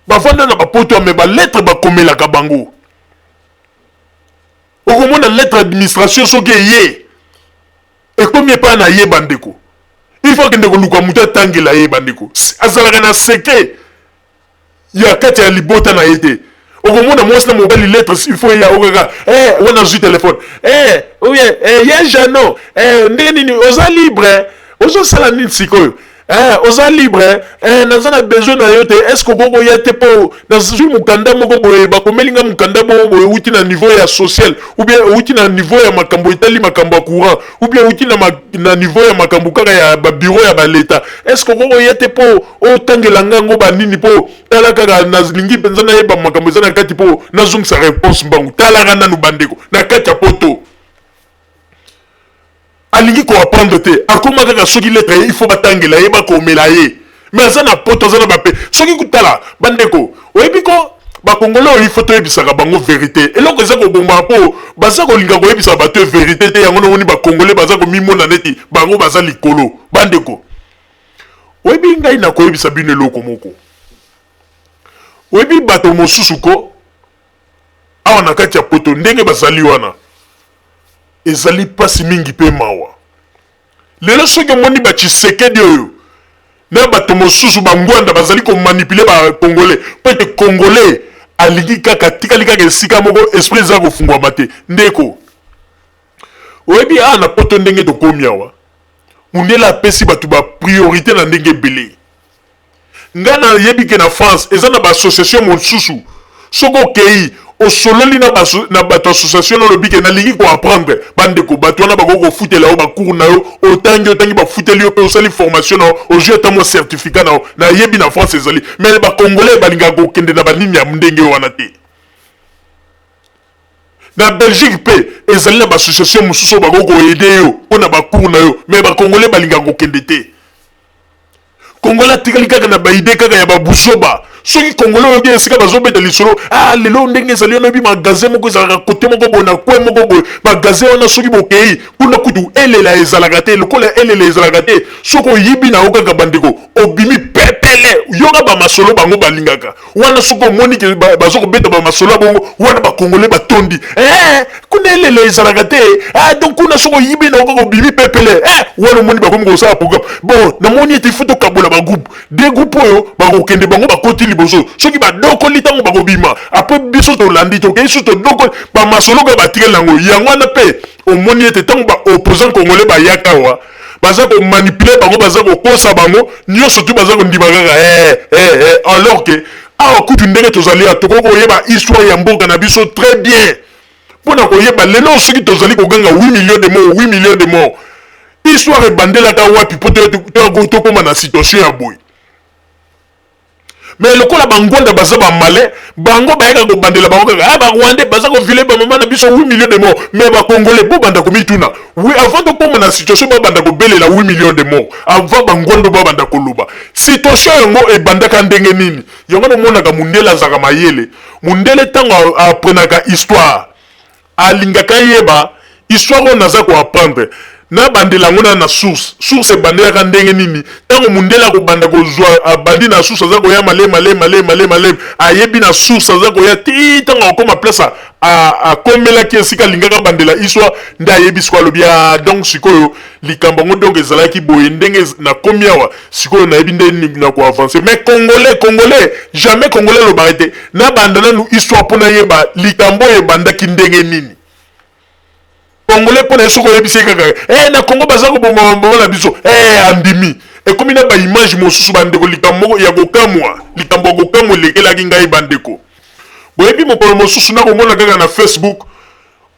Ba vanda na ba poto me ba lettre ba komela ka bango. Okomona lettre administration soki ye. Et combien pas na ye bandeko. Il faut que nous luka tangela ye bandeko. Azalaka na seke. Ya kati ya libota na yete. Okomona mwasi na mobile lettres il faut ya okaka. On a ju téléphone. Oui, ya jano. Ndenge nini oza libre. Ozo sala nini sikoyo. Oza libre. Naza na besoin na yote. Est-ce que boko yete po na zu mukanda moko boye bakomelinga mukanda moko boye uti na niveau ya social ou bien uti na niveau ya makambo itali makambo courant ou bien uti na niveau ya makambo kaka ya ba bureau ya ba leta. Est-ce que boko yete po o tangelanga ngo ba nini po tala kaka na lingi penza na yeba makambo zana kati po na zung sa réponse mbangu tala kana nu bandeko na kati ya poto. Alingi ko apprendre te akoma kaka soki lettre il faut batangela ye bakomela ye mais ça na poto za na bape soki kutala bandeko oyebiko bakongolo il faut toyebisaka bango vérité eloko eza kobomba po baza kolinga koyebisa bato vérité te yango noni bakongole baza komimona neti bango baza likolo bandeko oyebi ngai na koyebisa bino eloko moko oyebi bato mosusu ko awa na kati ya poto ndenge bazali wana ezali pasi mingi pe mawa lelo soki omoni bachisekedi oyo na bato mosusu bangwanda bazali komanipule bakongole po ete kongole alingi kaka tikali kaka esika moko esprit eza kofungwama te ndeko oyebi awa na poto ndenge tokomi awa mundele apesi bato bapriorité na ndenge ebele ngai nayebi ke na France eza na baassociation mosusu soki okei osololi na bato association na lobike na lingi ko apprendre bandeko bato wana bako ko futela o bakour na yo otangi bafuteli yo pe osali formation na oju atamo certificat na yebi na France ezali mais ba congolais balinga ko kende na banini ya ndenge wana te na Belgique pe ezali na association mususu bako ko aider yo pona bakour na yo mais ba congolais balinga ko kende te Congolais tikali kaka na ba idée kaka ya ba busoba soki Congolais obi esika bazobeta lisolo lelo ndenge ezali ona bi magasin moko ezalaka kote moko boye na kwe moko boye magasin wana soki bokei kuna kutu elela ezalaka te lokola elela ezalaka te soki oyibi na yo kaka bandeko obimi pepele yoka bamasolo bango balingaka wana soki omoni ke bazokobeta bamasolo bongo wana bakongole batondi kuna elela ezalaka te donc kuna soki oyibi na yo kaka obimi pepele wana omoni bakomi kosala programme bon namoni ete ifo tokabola bagroupe de groupe oyo bakokende bango bakoti liboso soki badokoli ntango bakobima apres biso tolandi tokei so todokoli bamasolo oyo batikeli nango yango wana mpe omoni ete ntango baopposant congolais bayaka awa baza komanipule bango baza kokosa bango nyonso tu baza kondima kaka alors ke awa kutu ndenge tozali ya tokoki koyeba histoire ya mboka na biso très bien mpona koyeba lelo soki tozali koganga 8 millions de morts 8 millions de morts histoire ebandelaka wapi mpo tokóma na situation ya boye mais lokola bangwanda baza bamale bango bayaka kobandela bango kaka barwandais baza kovile bamama na biso 8 millions de morts mais bakongolais bobanda komituna oui avant tokóma na situation babanda kobelela 8 millions de morts avant bangwanda babanda koloba situation yango ebandaka ndenge nini yango nomonaka mundele azaka mayele mundele ntango aprenaka histoire alingaka yeba histoire oyo naza koapprendre na bandela ngona na source ebandela ndenge nini tango mundela ko banda ko zwa bandi na source za ko ya malé ayebi na source za ko ya ti tango ko ma place a komela ki esika lingaka bandela histoire nda yebi swa lobia donc sikoyo likambo ngo donc ezala ki boye ndenge na komiawa sikoyo na yebi ndenge na ko avancer mais congolais jamais congolais lo barete na bandana nu histoire pona yeba likambo e bandaki ndenge nini Congolais pour les soko yebisi kaka na Congo baza ko bomba na biso andimi e komi na ba image mosusu bandeko likambo ya gokamwa likambo gokamwa lekela kingai bandeko boyebi mokolo mosusu na komona kaka na Facebook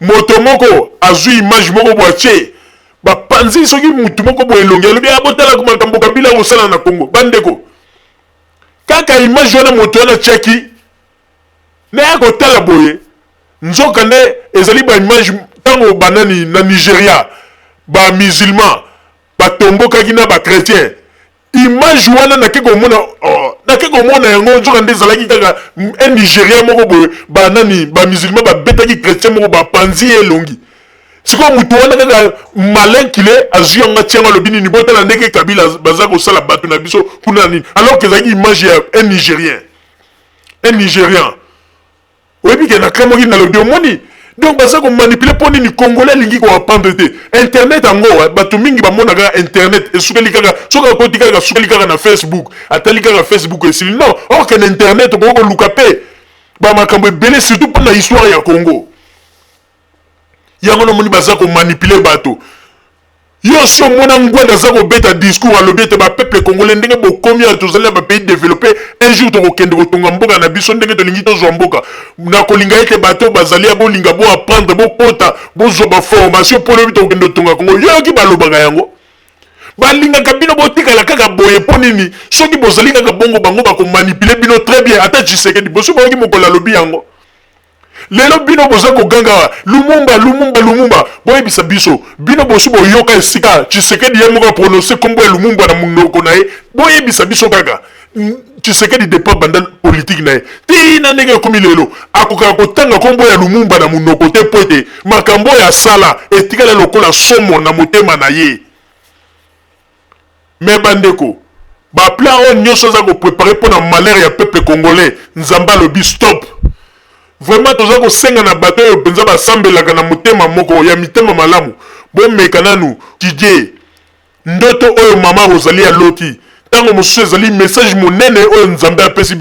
moto moko azu image moko boatie ba panzi soki mutu moko bo elongi lobi abotala ko makambo kabila osala na Congo bandeko kaka image wana moto wana cheki na ko tala boye nzoka nde ezali ba image tango banani na Nigeria ba musulman ba tombokaki na ba chrétien image wana na keko mona yango nzoka nde ezalaki kaka un Nigeria moko boye banani ba musulman ba betaki chrétien moko ba panzi elongi siko mutu wana kaka malin kile azwi yanga tianga lobini ni botala ndeke Kabila baza kosala bato na biso kuna nini alors que ezalaki image ya un Nigérien oyebi ke na kremoki na lobi omoni donc baza komanipuler mpo nini congolais alingi koapprendre te internet yango bato mingi bamonaka internet esukeli kaka soki akoti kaka sukeli kaka na Facebook atali kaka Facebook esili non or ke na internet okoko koluka mpe bamakambo ebele surtout mpo na histoire ya Congo yango nomoni baza komanipuler bato yo si omona ngwenda aza kobeta discours alobi ete bapeuple congolais ndenge bokomi ya tozali na bapays développé un jour tokokende kotonga mboka na biso ndenge tolingi tozwa mboka na kolinga ete bato bazali ya bolinga boapprendre bokota bozwa baformation mpo lobi tokokende kotonga Congo yoyoki balobaka yango balingaka bino botikala kaka boye mpo nini soki bozali kaka bongo bango bakomanipule bino très bien ata Tshisekedi boso bayoki mokolo alobi yango lelo bino boza koganga lumumba boyebisa biso bino bosi boyoka esika Tshisekedi ye moko prononce kombo ya lumumba na munoko na ye boyebisa biso kaka Tshisekedi dépend banda politique na ye tina ndenge ekomi lelo akokaka kotanga kombo ya lumumba na munoko te po ete makambo ya sala etikala lokola somo na motema na ye me bandeko baplan oyo nyonso aza koprépare mpo na malheur ya peuple congolais nzambe alobi stop vraiment toza kosenga na bato oyo mpenza basambelaka na motema moko ya mitema malamu bomeka nanu Didier ndoto oyo mama Rosalie aloti ntango mosusu ezali message monene oyo nzambe apesi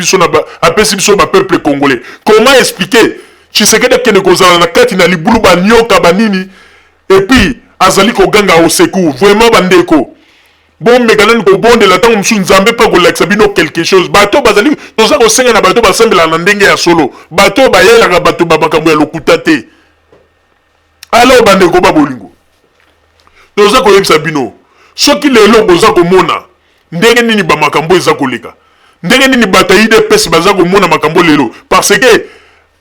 biso bapeuple congolais comment expliquer Tshisekedi akende kozala na kati na libulu banyoka banini epuis azali koganga au secours vraiment bandeko bomeka nani kobondela ntango mosusu nzambe mpa kolakisa bino quelque chose bato bazali toza kosenga na bato basambelaka na ndenge ya solo bato bayelaka bato bamakambo ya lokuta te alors bandeko babolingo toza koyebisa bino soki lelo boza komona ndenge nini bamakambo eza koleka ndenge nini bato ya UDPS baza komona makambo lelo parce que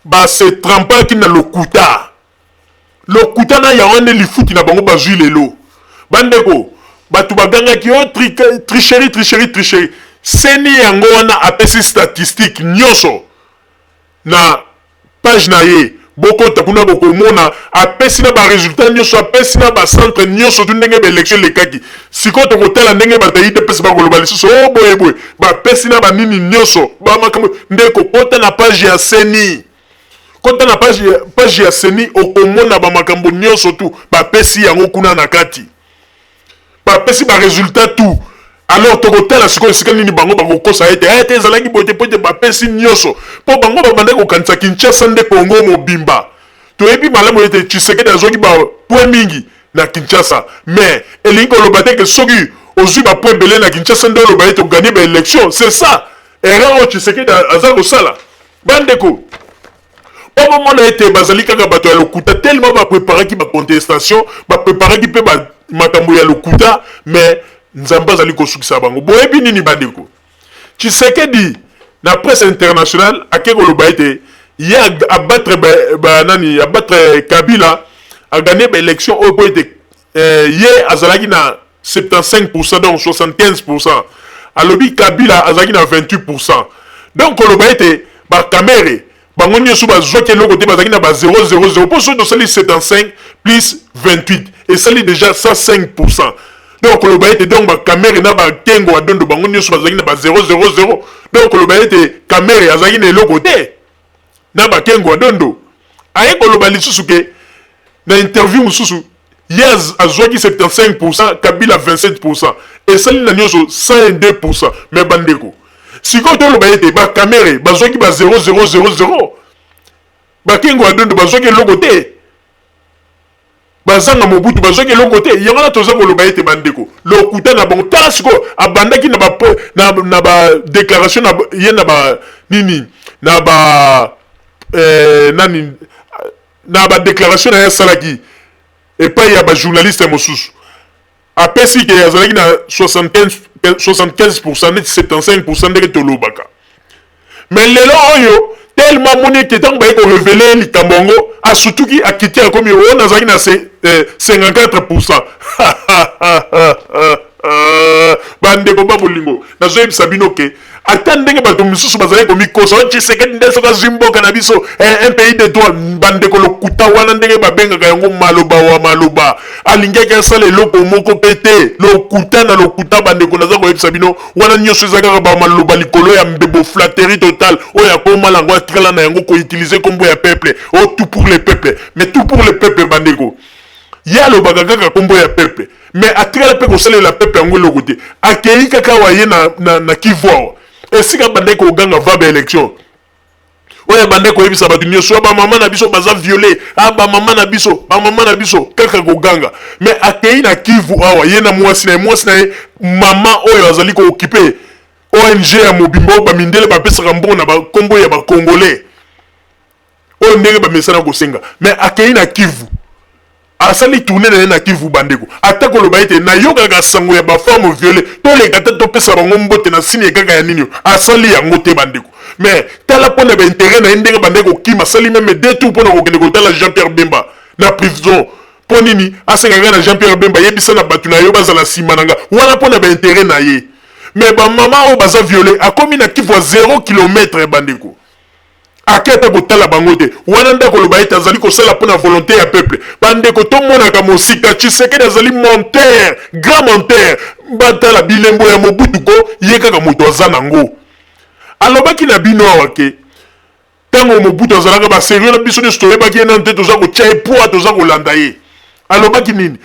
base trampaki na lokuta na yango nde lifuti na bango bazwi lelo bandeko bato bagangaki yo tricherie seni yango wana apesi statistique nyonso na page na ye bokota kuna bokomona apesi na baresultat nyonso apesi na bacentre nyonso tu ndenge baélection lekaki sikoyo tokotala ndenge bato ya UDPS bakoloba lisusu o boyeboye bapesi na banini nyonso bamakambo ndeko kota na page ya seni kota na page ya seni okomona bamakambo nyonso tu bapesi yango kuna na kati bapesi baresultat tout alors tokotala sikoyo esika nini bango bakokosa ete ezalaki boye te po ete bapesi nyonso mpo bango babandaki kokanisa Kinshasa nde Congo mobimba toyebi malamu ete Tshisekedi azwaki bapoint mingi na Kinshasa mais elingi koloba te ke soki ozwi bapoint ebele na Kinshasa nde oloba ete oganye baélection c'est ça erreur oyo Tshisekedi aza kosala bandeko omomona ete bazali kaka bato ya lokuta tellement bapreparaki bacontestation bapreparaki mpe makambo ya lokuta mais nzambe azali kosukisa bango boyebi nini bandeko Tshisekedi na presse internationale ake koloba ete ye abattre Kabila aganye baélection oyo po ete ye azalaki na 75% donc 75% alobi Kabila azalaki na 28% donc koloba ete bakamere bango nyonso bazwaki eloko te bazalaki na ba 000 mpo soki tosali 75 plus 28 esali déjà 105%. Donc koloba ete donc bakamere na bakengo adondo bango nyonso bazalaki na ba 000 donc koloba ete kamere azalaki na eloko te na bakengo adondo aye koloba lisusu ke na interview mosusu ye azwaki 75%, Kabila 27%, esali na nyonso 102%. Mais bandeko sikoyo toloba ete bakamere bazwaki ba 000 bakengo adondo bazwaki eloko te bazanga mobutu bazwaki eloko te yango na toza koloba ete bandeko lokuta na bango tala sikoyo abandaki na badéclaration ye na ba nini na badéclaration na ye asalaki epai ya bajournaliste mosusu apesi ke azalaki na 75% neti 75% ndenge tolobaka mais lelo oyo tellement moni que tant ko révéler li kambongo a surtout qui a quitté comme on a zaki na 54%. Bande ko babulingo na zo yebisa bino ke ata ndenge bato misusu bazali komikosa Tshisekedi nde soka zimboka na biso un pays de droit bande ko lokuta wana ndenge babengaka yango maloba wa maloba alingaki asala eloko moko pete lokuta na lokuta bande ko naza koyebisa bino wana nyonso ezalaka ba maloba likolo ya mbebo flatterie totale oyo akoma lango atikala na yango ko utiliser kombo ya peuple o tout pour le peuple mais tout pour le peuple bande ko ya lo bagaka kombo ya peuple mais atikala pe ko sala la peuple yango lokote akei kaka waye na Kivu esika bande ko ganga va élection oya bande ko yebisa batu nyonso ba mama na biso baza violé ba mama na biso kaka ko ganga mais akei na Kivu awa ye na mwasi na mama oyo azali ko occuper ONG ya mobimbo ba mindele ba pesa mbona na ba kombo ya ba congolais oyo ndenge ba mesana ko senga mais akei na Kivu asali tourner na Kivu bandeko atako lo baite na yoga ga sango ya ba femme violée to le gata to pesa bango mbote na sini kaka ya nini asali yango te bandeko mais tala pona ba intérêt na ndenge bandeko kima sali même deux tours pona ko kende ko tala Jean-Pierre Bemba na prison ponini asenga na Jean-Pierre Bemba yebisa na batu na yo bazala simananga wana pona ba intérêt na ye mais ba mama o baza violée akomi na Kivu 0 km bandeko aketa kotala bango te wana ndako loba ete azali kosala mpona volonté ya peuple bandeko tomonaka mosika Tshisekedi azali monteur grand monteur batala bilembo ya Mobutu ko ye kaka moto aza nango alobaki na bino awa ke ntango Mobutu azalaka baserio na biso nyonso toyebaki ye nano te toza kotya ye poa toza kolanda ye alobaki nini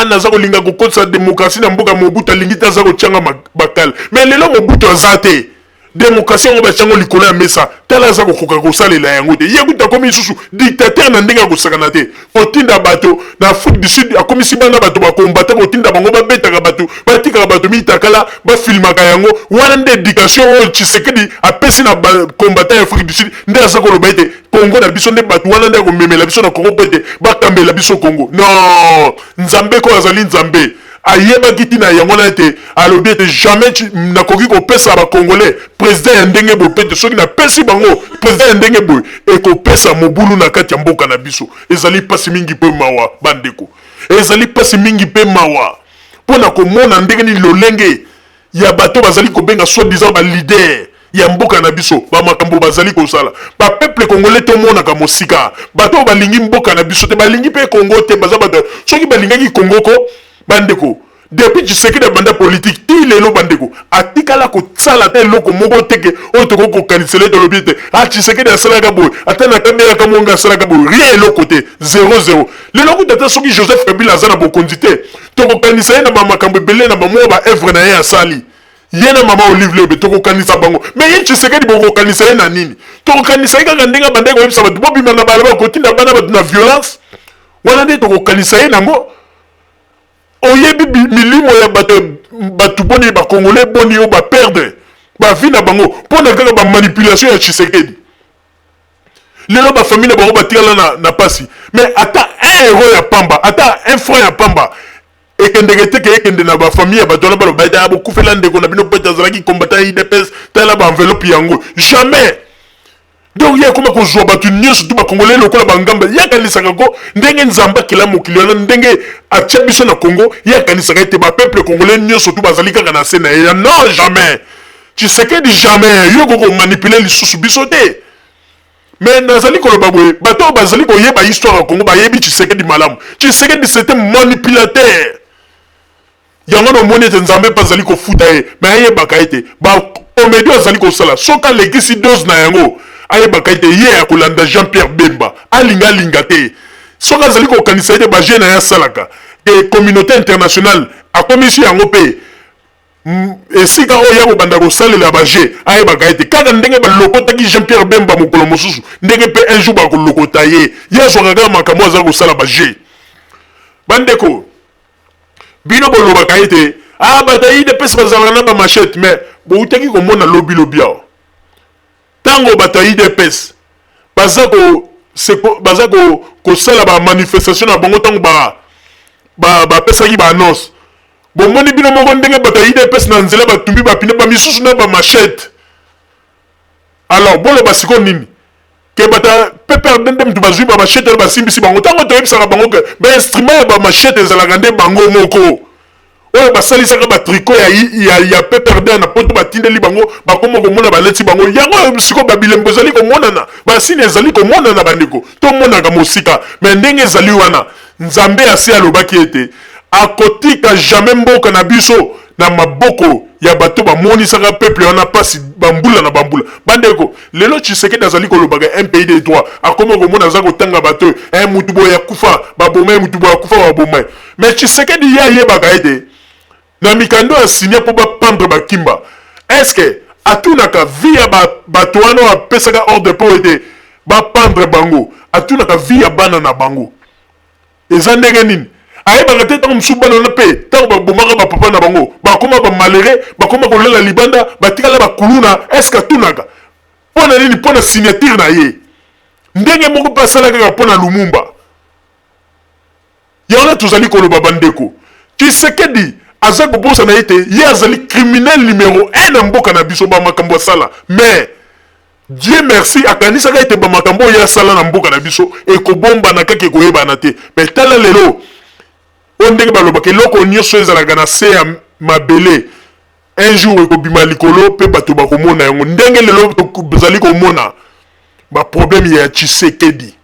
naza kolinga kokotisa démocratie na mboka Mobutu alingi te aza kotyanga bakala mais lelo Mobutu aza te démocratie ngo bachango likolo ya mesa tala za kokoka kosalela yango te yekuta komi susu dictateur na ndenge kosakana te kotinda bato na Afrique du Sud akomisi bana bato bakombata kotinda bango babetaka bato batikaka bato mitakala bafilmaka yango wana nde éducation oyo Tshisekedi apesi na combattant ya Afrique du Sud nde aza koloba ete Congo na biso nde bato wana nde komemela biso na Congo po ete bakambela biso Congo non nzambe ko azali nzambe ayebaki tina yango na ete alobi ete jamais nakoki kopesa bakongolais président ya ndenge boye pete soki napesi bango président ya ndenge boye ekopesa mobulu na kati ya mboka na biso ezali pasi mingi mpe mawa bandeko ezali pasi mingi mpe mawa mpona komona ndenge nini lolenge ya bato bazali kobenga soi-disant balider ya mboka na biso bamakambo bazali kosala bapeuple congolais tomonaka mosika bato balingi mboka na biso te balingi mpe Congo te baza bato soki balingaki Congo ko bandeko depuis Tshisekedi banda politique ti lelo bandeko atikala ko tsala te loko moko teke o to ko kanisele de lobite Tshisekedi asalaka boy atana kamera kamonga asalaka boy rien loko te 0-0 lelo ko tata soki Joseph Kabila azana bokonzi te to ko kanisele na makambo belé na mamo ba œuvre na ye asali yena mama Olive Lebe to ko kanisa bango mais ye Tshisekedi boko kanisele na nini to ko kanisele kaka ndinga bandeko yebisa bato bobima na balaba ko tinda bana bato na violence wana nde to ko kanisele nango oyebi milimo ya bato boni bakongolais boni oyo baperdre bavi na bango mpona kaka bamanipulation ya Tshisekedi lelo bafamille na bango batikala na pasi mais ata un euro ya pamba ata un franc ya pamba ekendeke teke ekende na bafamille ya bato wana baloba ete bokufela ndeko na bino pete azalaki combattant ya IDPS tala baenveloppe yango jamais donc ye koma kozwa bato nyonso tu bakongolais lokola bangamba yakanisaka ko ndenge nzambe akela mokili wana ndenge atia biso na Congo yakanisaka ete bapeuple congolais nyonso tu bazali kaka na se na ye non jamais Tshisekedi jamais yo koko manipule lisusu biso te mais nazali koloba boye bato bazali koyeba histoire ya Congo bayebi Tshisekedi malamu Tshisekedi c'était manipulateur yango na omoni ete nzambe mpe azali kofuta ye mais ayebaka ete bakomedi azali kosala soki alekisi dose na yango ayebaka ete ye akolanda Jean-Pierre Bemba alinga te soki azali kokanisa ete baje na ye asalaka e communauté internationale akomisi yango mpe esika oyo ya kobanda kosalela baje ayebaka ete kaka ndenge balokotaki Jean-Pierre Bemba mokolo mosusu ndenge mpe un jour bakolokota ye azwaka kaka makambo aza kosala baje bandeko bino bolobaka ete bato IDPS bazalaka na bamachete mais boutaki komona lobi awa tango bato ya IDPS baza kosala bamanifestation na bango tango bapesaki baannonce bomoni bino moko ndenge bato ya IDPS na nzela batumbi bapine bamisusu na bamachete alors boloba siko nini ke bata PPRD ndem tu bazui ba machete ba simbisi bango tango to yebisaka bango ke ba instrument ba machete ezalaka nde bango moko oyo basalisaka batriko ya PPRD na poto batindeli bango bakoma komona baleti bango yango siko babilembo ezali komonana basini ezali komonana bandeko tomonaka mosika me ndenge ezali wana nzambe asi alobaki ete akotika jamais mboka na biso na maboko ya bato bamonisaka peuple wana pasi bambula na bambula bandeko lelo Tshisekedi azali kolobaka un pays de droit akoma komona aza kotanga bato mutu boye ya kufa babomai mutu boye ya kufa babomai mais Tshisekedi ye ayebaka ete na mikando asinya po bapendre bakimba est-ce que atunaka vie ya bato wana apesaka ordre po ete bapendre bango atunaka vie ya bana na bango eza ndenge nini ayebaka te ntango mosusu bana wana mpe ntango babomaka bapapa na bango bakoma bamalere bakoma kolela libanda batikala bakuluna estce atunaka mpo na nini mpo na signature na ye ndenge moko mpe asala kaka mpo na lumumba yango na tozali koloba bandeko Tshisekedi aza koposa na ye te ye azali criminel numéro 1 na mboka na biso bamakambo asala mais Dieu merci akanisaka ete bamakambo oyo asala na mboka na biso ekobombana kaka ekoyebana te mais tala lelo oyo ndenge balobaka eloko nyonso ezalaka na se ya mabele un jour ekobima likolo mpe bato bakomona yango ndenge lelo tozali komona baproblème ya Tshisekedi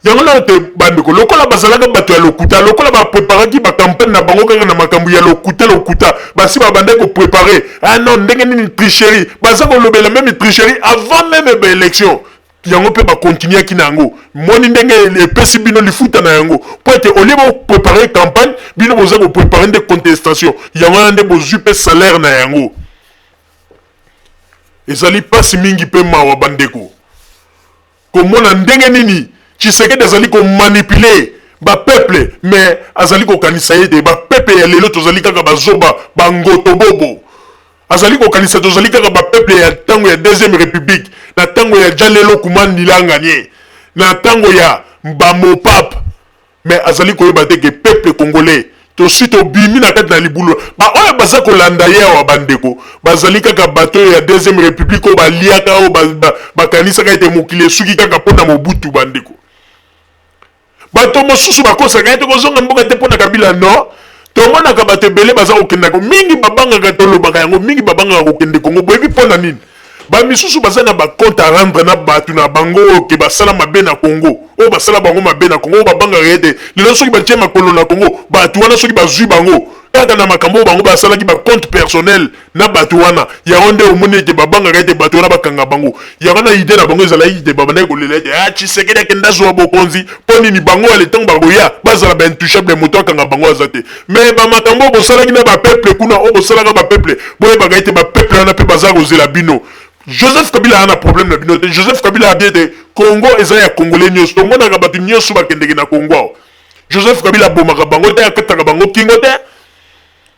yango na te bandeko lokola bazalaka bato ya lokuta lokola bapreparaki bakampagne na bango kaka na makambo ya lokuta basi babanda koprepare ah non ndenge nini tricherie baza kolobela même tricherie avant même baélection yango mpe bakontinuaki na yango moni ndenge epesi bino lifuta na yango po ete olie boprepare campagne bino boza koprepare nde contestation yango wana nde bozwi mpe salaire na yango ezali pasi mingi mpe mawa bandeko komona ndenge nini Tshisekedi azali komanipule bapeuple mais azali kokanisa ye te bapeuple ya lelo tozali kaka bazoba bangoto bobo azali kokanisa tozali kaka bapeuple ya ntango ya deuxième république na ntango ya Jalelo Kumani Langanye na ntango ya bamopape mais azali koyeba te ke peuple congolais tosi tobimi na kati na libulu oyo baza kolanda ye awa bandeko bazali kaka bato ya deuxième république oyo baliaka oyo bakanisaka ete mokili esuki kaka mpo na Mobutu bandeko bato mosusu bakosaka ete kozonga mboka te mpo na Kabila no tomonaka bato ebele baza kokendaka mingi babangaka tolobaka yango mingi babangaka kokende Kongo boyebi mpo na nini bamisusu baza na bacompte à rendre na bato na bango oyo ke basala mabe na Kongo oyo basala bango mabe na Kongo oyo babangaka ete lelo soki batie makolo na Kongo bato wana soki bazwi bango kaka na makambo bango basalaki bacompte personnel na bato wana yango nde omoni ete babangaka ete bato wana bakanga bango yango na ide na bango ezalaki ete babandaki kolela ete Tshisekedi akende azwa bokonzi mpo nini bango ale ntango bakoya bazala baintouchable moto akanga bango aza te mais bamakambo oyo bosalaki na bapeuple kuna oyo bosalaka bapeuple boyebaka ete bapeuple wana mpe baza kozela bino Joseph Kabila a un problème na bino te Joseph Kabila a bien te Congo eza ya congolais nyonso tomonaka bato nyonso bakendeki na Congo Joseph Kabila bomaka bango te akataka bango kingo te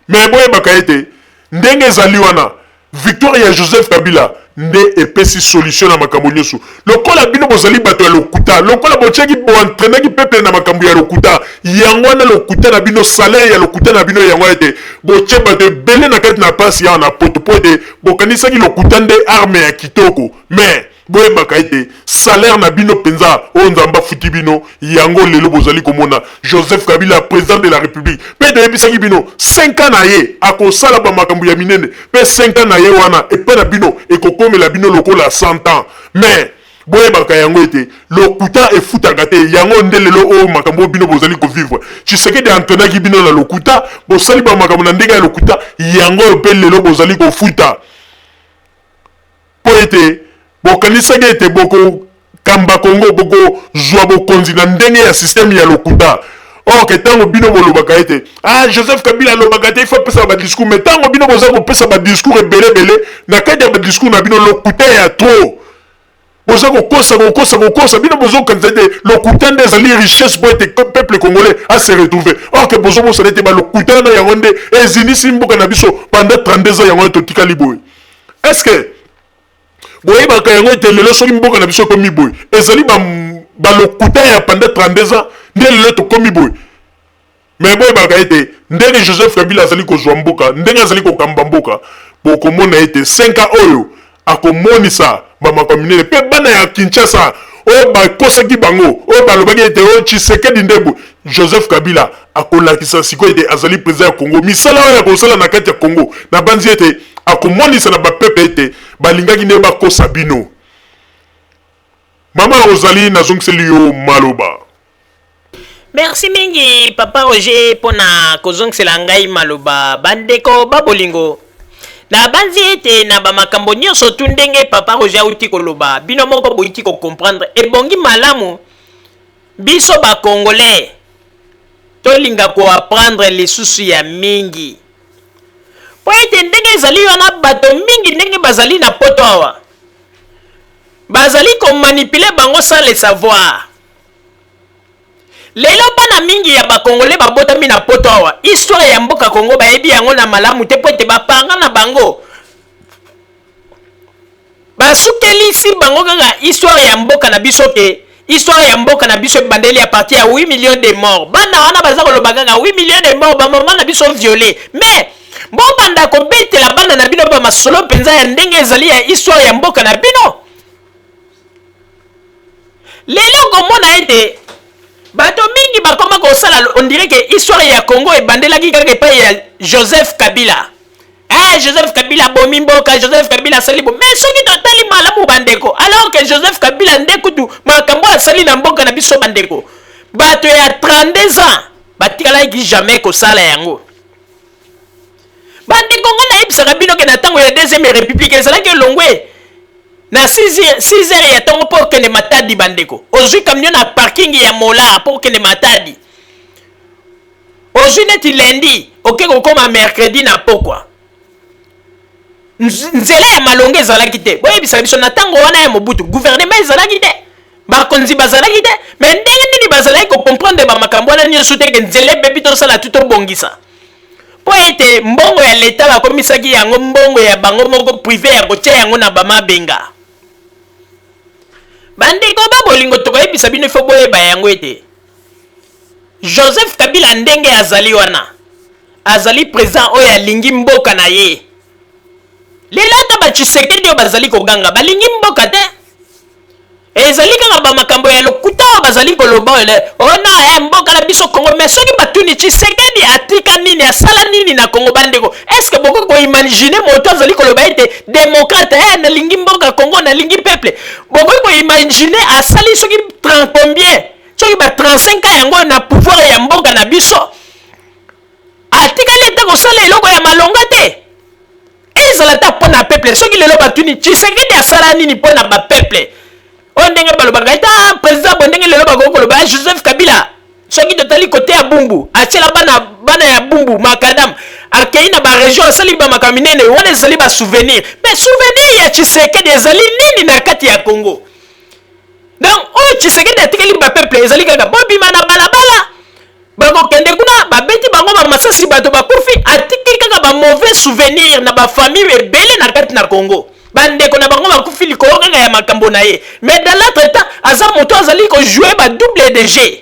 mais boyebaka ete ndenge ezali wana victoire ya Joseph Kabila nde epesi solution na makambo nyonso lokola bino bozali bato ya lokuta lokola botiaki boentrenaki peuple na makambo ya lokuta yango wana lokuta na bino salaire ya lokuta na bino yango ete botie bato ebele na kati na pasi yawa na poto po ete bokanisaki lokuta nde arme ya kitoko mais boyebaka ete salaire na bino mpenza oyo nzambe afuti bino yango lelo bozali komona Joseph Kabila président de la République mpe toyebisaki bino 5 ans na ye akosala bamakambo ya minene mpe 5 ans na ye wana epai na bino ekokomela bino lokola 100 ans mais boyebaka yango ete lokuta efutaka te yango nde lelo oyo makambo oyo bino bozali kovivre Tshisekedi antrenaki bino na lokuta bosali bamakambo na ndenge ya lokuta yango oyo mpe lelo bozali kofuta po ete bokanisaki ete boko kamba Kongo boko zwa bokonzi na ndenge ya système ya lokuta or ke tango bino bolobaka ete Joseph Kabila alobaka te il faut pesa ba discours mais tango bino boza kopesa ba discours ebele na kati ya ba discours na bino lokuta ya trop boza kokosa bino bozo kanisa ete lokuta nde ezali richesse po ete peuple congolais a se retrouver or ke bozo bosala ete ba lokuta na yango nde ezinisi mboka na biso pendant 32 ans yango totikali boye est-ce que boyebaka yango ete lelo soki mboka na biso komi boye ezali balokuta ya pendant 32 ans nde lelo tokomi boye mais boyebaka ete ndenge Joseph Kabila azali kozwa mboka ndenge azali kokamba mboka bokomona ete 5 ans oyo akomonisa bamakamine pe bana ya Kinshasa o bakosaki bango o balobaki ete o Tshisekedi Ndembo Joseph Kabila akolakisa sikoyo ete azali président ya Congo misala oyo akosala na kati ya Congo na banzi ete akomonisa na bapepe ete balingaki nde bakosa bino. Mama Rosalie nazongiseli yo maloba. Merci mingi Papa Roger pona kozongisela ngai maloba bandeko babolingo. Na banzi ete na bamakambo nyonso tu ndenge Papa Roger auti koloba bino moko boiti ko comprendre ebongi malamu biso ba congolais tolinga ko apprendre lisusu ya mingi po ete ndenge ezali wana bato mingi ndenge bazali na poto awa bazali ko manipuler bango sans le savoir. Lelo bana mingi ya bakongole babotami na poto awa histoire ya mboka Kongo bayebi yango na malamu te po ete bapanga na bango basukelisi bango kaka histoire ya mboka na biso ke histoire ya mboka na biso bandeli à partir ya 8 millions de morts bana wana baza koloba kaka 8 millions de morts bamama na biso violé mais bon banda kobetela bana na bino ba masolo mpenza ya ndenge ezali ya histoire ya mboka na bino. Lelo komona ete bato mingi bakoma kosala on dirait que histoire ya Congo ebandelaki kaka epai ya Joseph Kabila. Joseph Kabila bomi mboka, Joseph Kabila salibo. Mais soki totali malamu bandeko alors que Joseph Kabila ndekutu makambo asali na mboka na biso bandeko bato ya 32 ans batikalaki jamais kosala yango. Bandeko ngana ebisaka bino ke na tango ya deuxième république ezalaki longwe na 6 heures ya tongo pour que ne matadi bandeko ozui camion na parking ya mola pour que ne matadi ozui neti lundi oke kokoma mercredi na pokwa nzela ya malonge ezalaki te boyebisa biso na tango wana ya Mobutu gouvernement ezalaki te bakonzi bazalaki te mais ndenge nini bazalaki kocomprendre bamakambo wana nyonso te ke nzela ebebi tosala tu tobongisa po ete mbongo ya leta bakomisaki yango mbongo ya bango moko privé ya kotia yango na bamabenga. Bandeko babolingo tokoyebisa bino ifo boyeba yango ete Joseph Kabila ndenge azali wana azali président oyo alingi mboka na ye. Lelo ata ba Tshisekedi oyo bazali koganga balingi mboka te ezali kaka bamakambo ya lokuta oyo bazali koloba ona mboka na biso Congo mais soki batuni Tshisekedi atika nini asala nini na Congo bandeko est-ce que boko koimagine moto azali koloba ete démocrate nalingi mboka Congo nalingi peuple boko koimagine asali soki 30 combien soki ba 35 ans yango na pouvoir ya mboka na biso atikali ata kosala eloko ya malonga te ezala ta mpona peuple soki lelo batuni Tshisekedi asala nini mpona ba peuple on ndenge balobaka ita président bondenge lelo bakokoloba Joseph Kabila soki totali kote ya Bumbu atiela bana ya Bumbu makadam akei na baregion asali bamaka minene wana ezali basouvenir mais souvenir ya Tshisekedi ezali nini na kati ya Congo donc oyo Tshisekedi atikeli bapeuple ezali kaka bobima na balabala bakokende kuna babeti bango bamasasi bato bakufi atikeli kaka bamauvais souvenir na bafamille ebele na kati na Congo bandeko na bango bakufi likolo kaka ya makambo na ye mais dans l'autre temps aza moto azali kojouer ba double de jeu.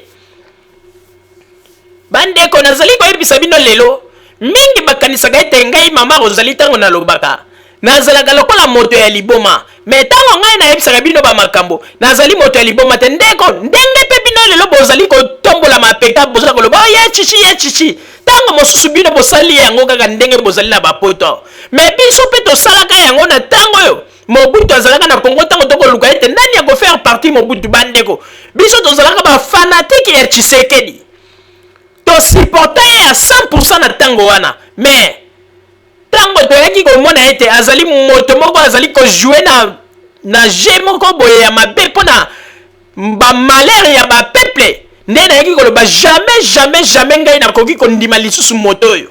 Bandeko nazali koyebisa bino lelo mingi bakanisaka ete ngai Mama Rosalie tango nalobaka nazalaka lokola moto ya liboma mais tango ngai nayebisaka bino bamakambo nazali moto ya liboma te ndeko ndenge mpe bino lelo bozali kotombola mapeka bozala koloba ye chichi tango mosusu bino bosali yango kaka ndenge bozali na bapoto mais biso mpe tosalaka yango na tango oyo Mobutu azalaka na Congo tango tokoluka ete nani akofaire partie Mobutu bandeko biso tozalaka bafanatike ya Tshisekedi to supporter à 100% na tango wana mais tango toyaki komona ete azali moto moko azali ko jouer na jeu moko boye ya mabe pona ba malheur ya ba peuple nde nayaki koloba jamais ngai nakoki kondima lisusu moto oyo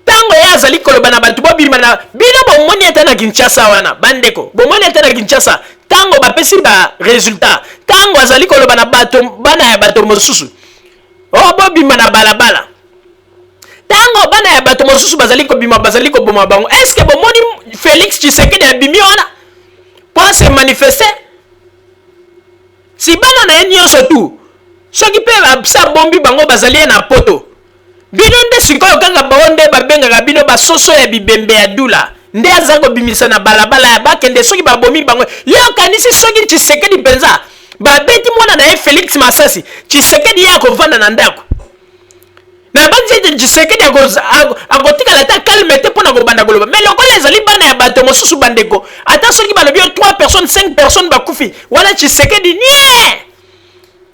tango ya azali koloba na bato bobima na bino bomoni ete na Kinshasa wana bandeko bomoni ete na Kinshasa tango bapesi ba résultat tango azali koloba na bato bana ya bato mosusu bobima na balabala tango bana ya bato mosusu bazali koboma bango est-ce que bomoni Félix Tshisekedi abimi wana pour se manifester si bana na ye nyonso tu soki mpe sa bombi bango bazali na poto bino nde sikoyo kaka bao nde babengaka bino basoso ya bibembe ya dula nde azango bimisa na balabala ya bakende soki babomi bango yo kanisi soki Tshisekedi penza babeti mwana na ye Félix Masasi Tshisekedi ya kovanda na ndako na banzi Tshisekedi akotikala ta calme te pona kobanda koloba mais lokola ezali bana ya bato mosusu bandeko ata soki balobi 3 personnes 5 personnes bakufi wana Tshisekedi nie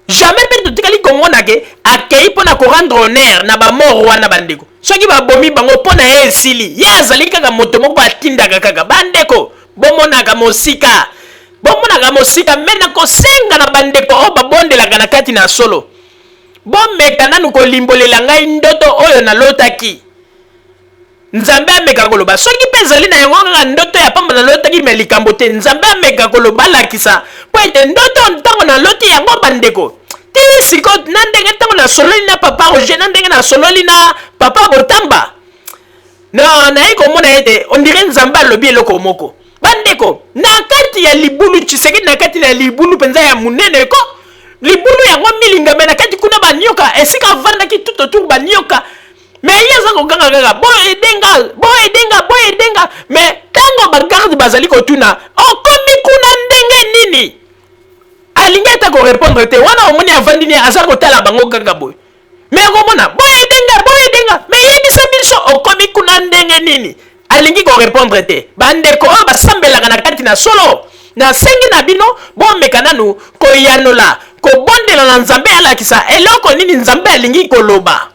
jamais pe totikali komona ke akei pona ko rendre honneur na ba mort wana bandeko soki babomi bango pona ye esili ye azali kaka moto moko atindaka kaka bandeko bomonaka mosika mena kosenga na bandeko o babondelaka na kati na solo bomeka nanu kolimbolela ngai ndoto oyo nalotaki nzambe ameka koloba soki mpe ezali na yango kaka ndoto ya pamba nalotaki me likambo te nzambe ameka koloba alakisa po ete ndoto ntango naloti yango bandeko ti siko na ndenge ntango nasololi na papa Roger na ndenge nasololi na papa Botamba no nayi komona ete ondire nzambe alobi eloko moko bandeko na kati ya libulu Tshisekedi na kati ya libulu penza ya munene ko libulu yango milingame na kati kuna banyoka esika vandaki tout autour banyoka mais yeza kokanga kaka boy edenga mais tango bagarde bazali kotuna okomi kuna ndenge nini alingi ata ko répondre te wana omoni avandini aza kotala bango kaka boy mais komona boy edenga mais yebisa biso okomi kuna ndenge nini alingi ko répondre te bandeko oyo basambelaka na kati na solo na sengi na bino bomeka nanu koyanola kobondela na nzambe alakisa eloko nini nzambe alingi koloba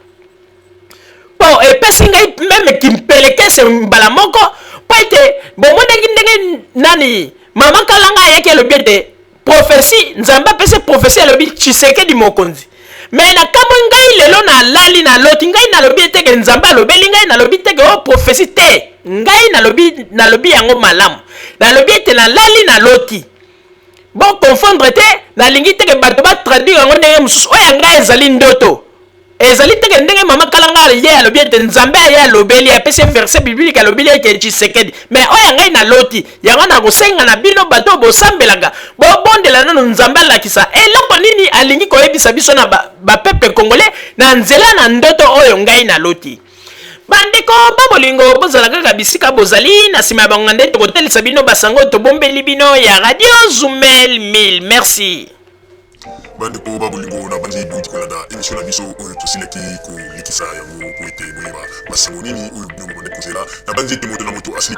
po epesi ngai meme kimpelekese mbala moko po ete bomonaki ndenge nani mama kalanga ayaki alobi ete prophétie nzambe apesi prophétie alobi Tshisekedi mokonzi mais na kamwe ngai lelo nalali naloti ngai nalobi eteke nzambe alobeli ngai nalobi teke o prophétie te ngai nalobi yango malamu nalobi ete nalali naloti bon confondre te nalingi teke bato batraduire yango ndenge mosusu oyo ngai ezali ndoto ezali teke ndenge mama kalanga ye alobi ete nzambe aye alobeli apesi verset biblique alobeli ete Tshisekedi mais oyo ngai naloti yango nakosenga na bino bato bosambelaka bobondela nano nzambe alakisa eloko nini alingi koyebisa biso na bapeuple congolais na nzela na ndoto oyo ngai naloti bandeko babolingo bozala kaka bisika bozali na nsima ya bango nde tokotelisa bino basango tobombeli bino ya radio Zumel 1000 merci bandeko babolingo na bandi duti kolanda émission na biso oyo tosilaki kolikisa yango po ete boyeba basango nini oyo bino babande kozela na bandi ete moto na moto asili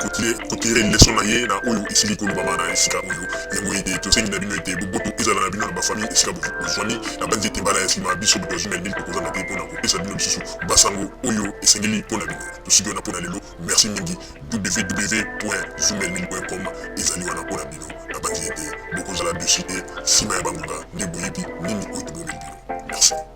kotire leson na ye na oyo esili kolobama na esika oyo yango ete tosengi na bino ete boboto ezala na bino na bafamille esika bozwani na bandi ete mbala ya nsima biso boto Zumel 1000 tokozanga te mpona kopesa bino lisusu basango oyo esengeli mpona bino tosiki wana mpona lelo merci mingi www.zumel1000.com ezali wana mpona bino na bandi ete bokozala dessus te nsima ya bangonga nde boyebi nini oyo tobomeli bino merci.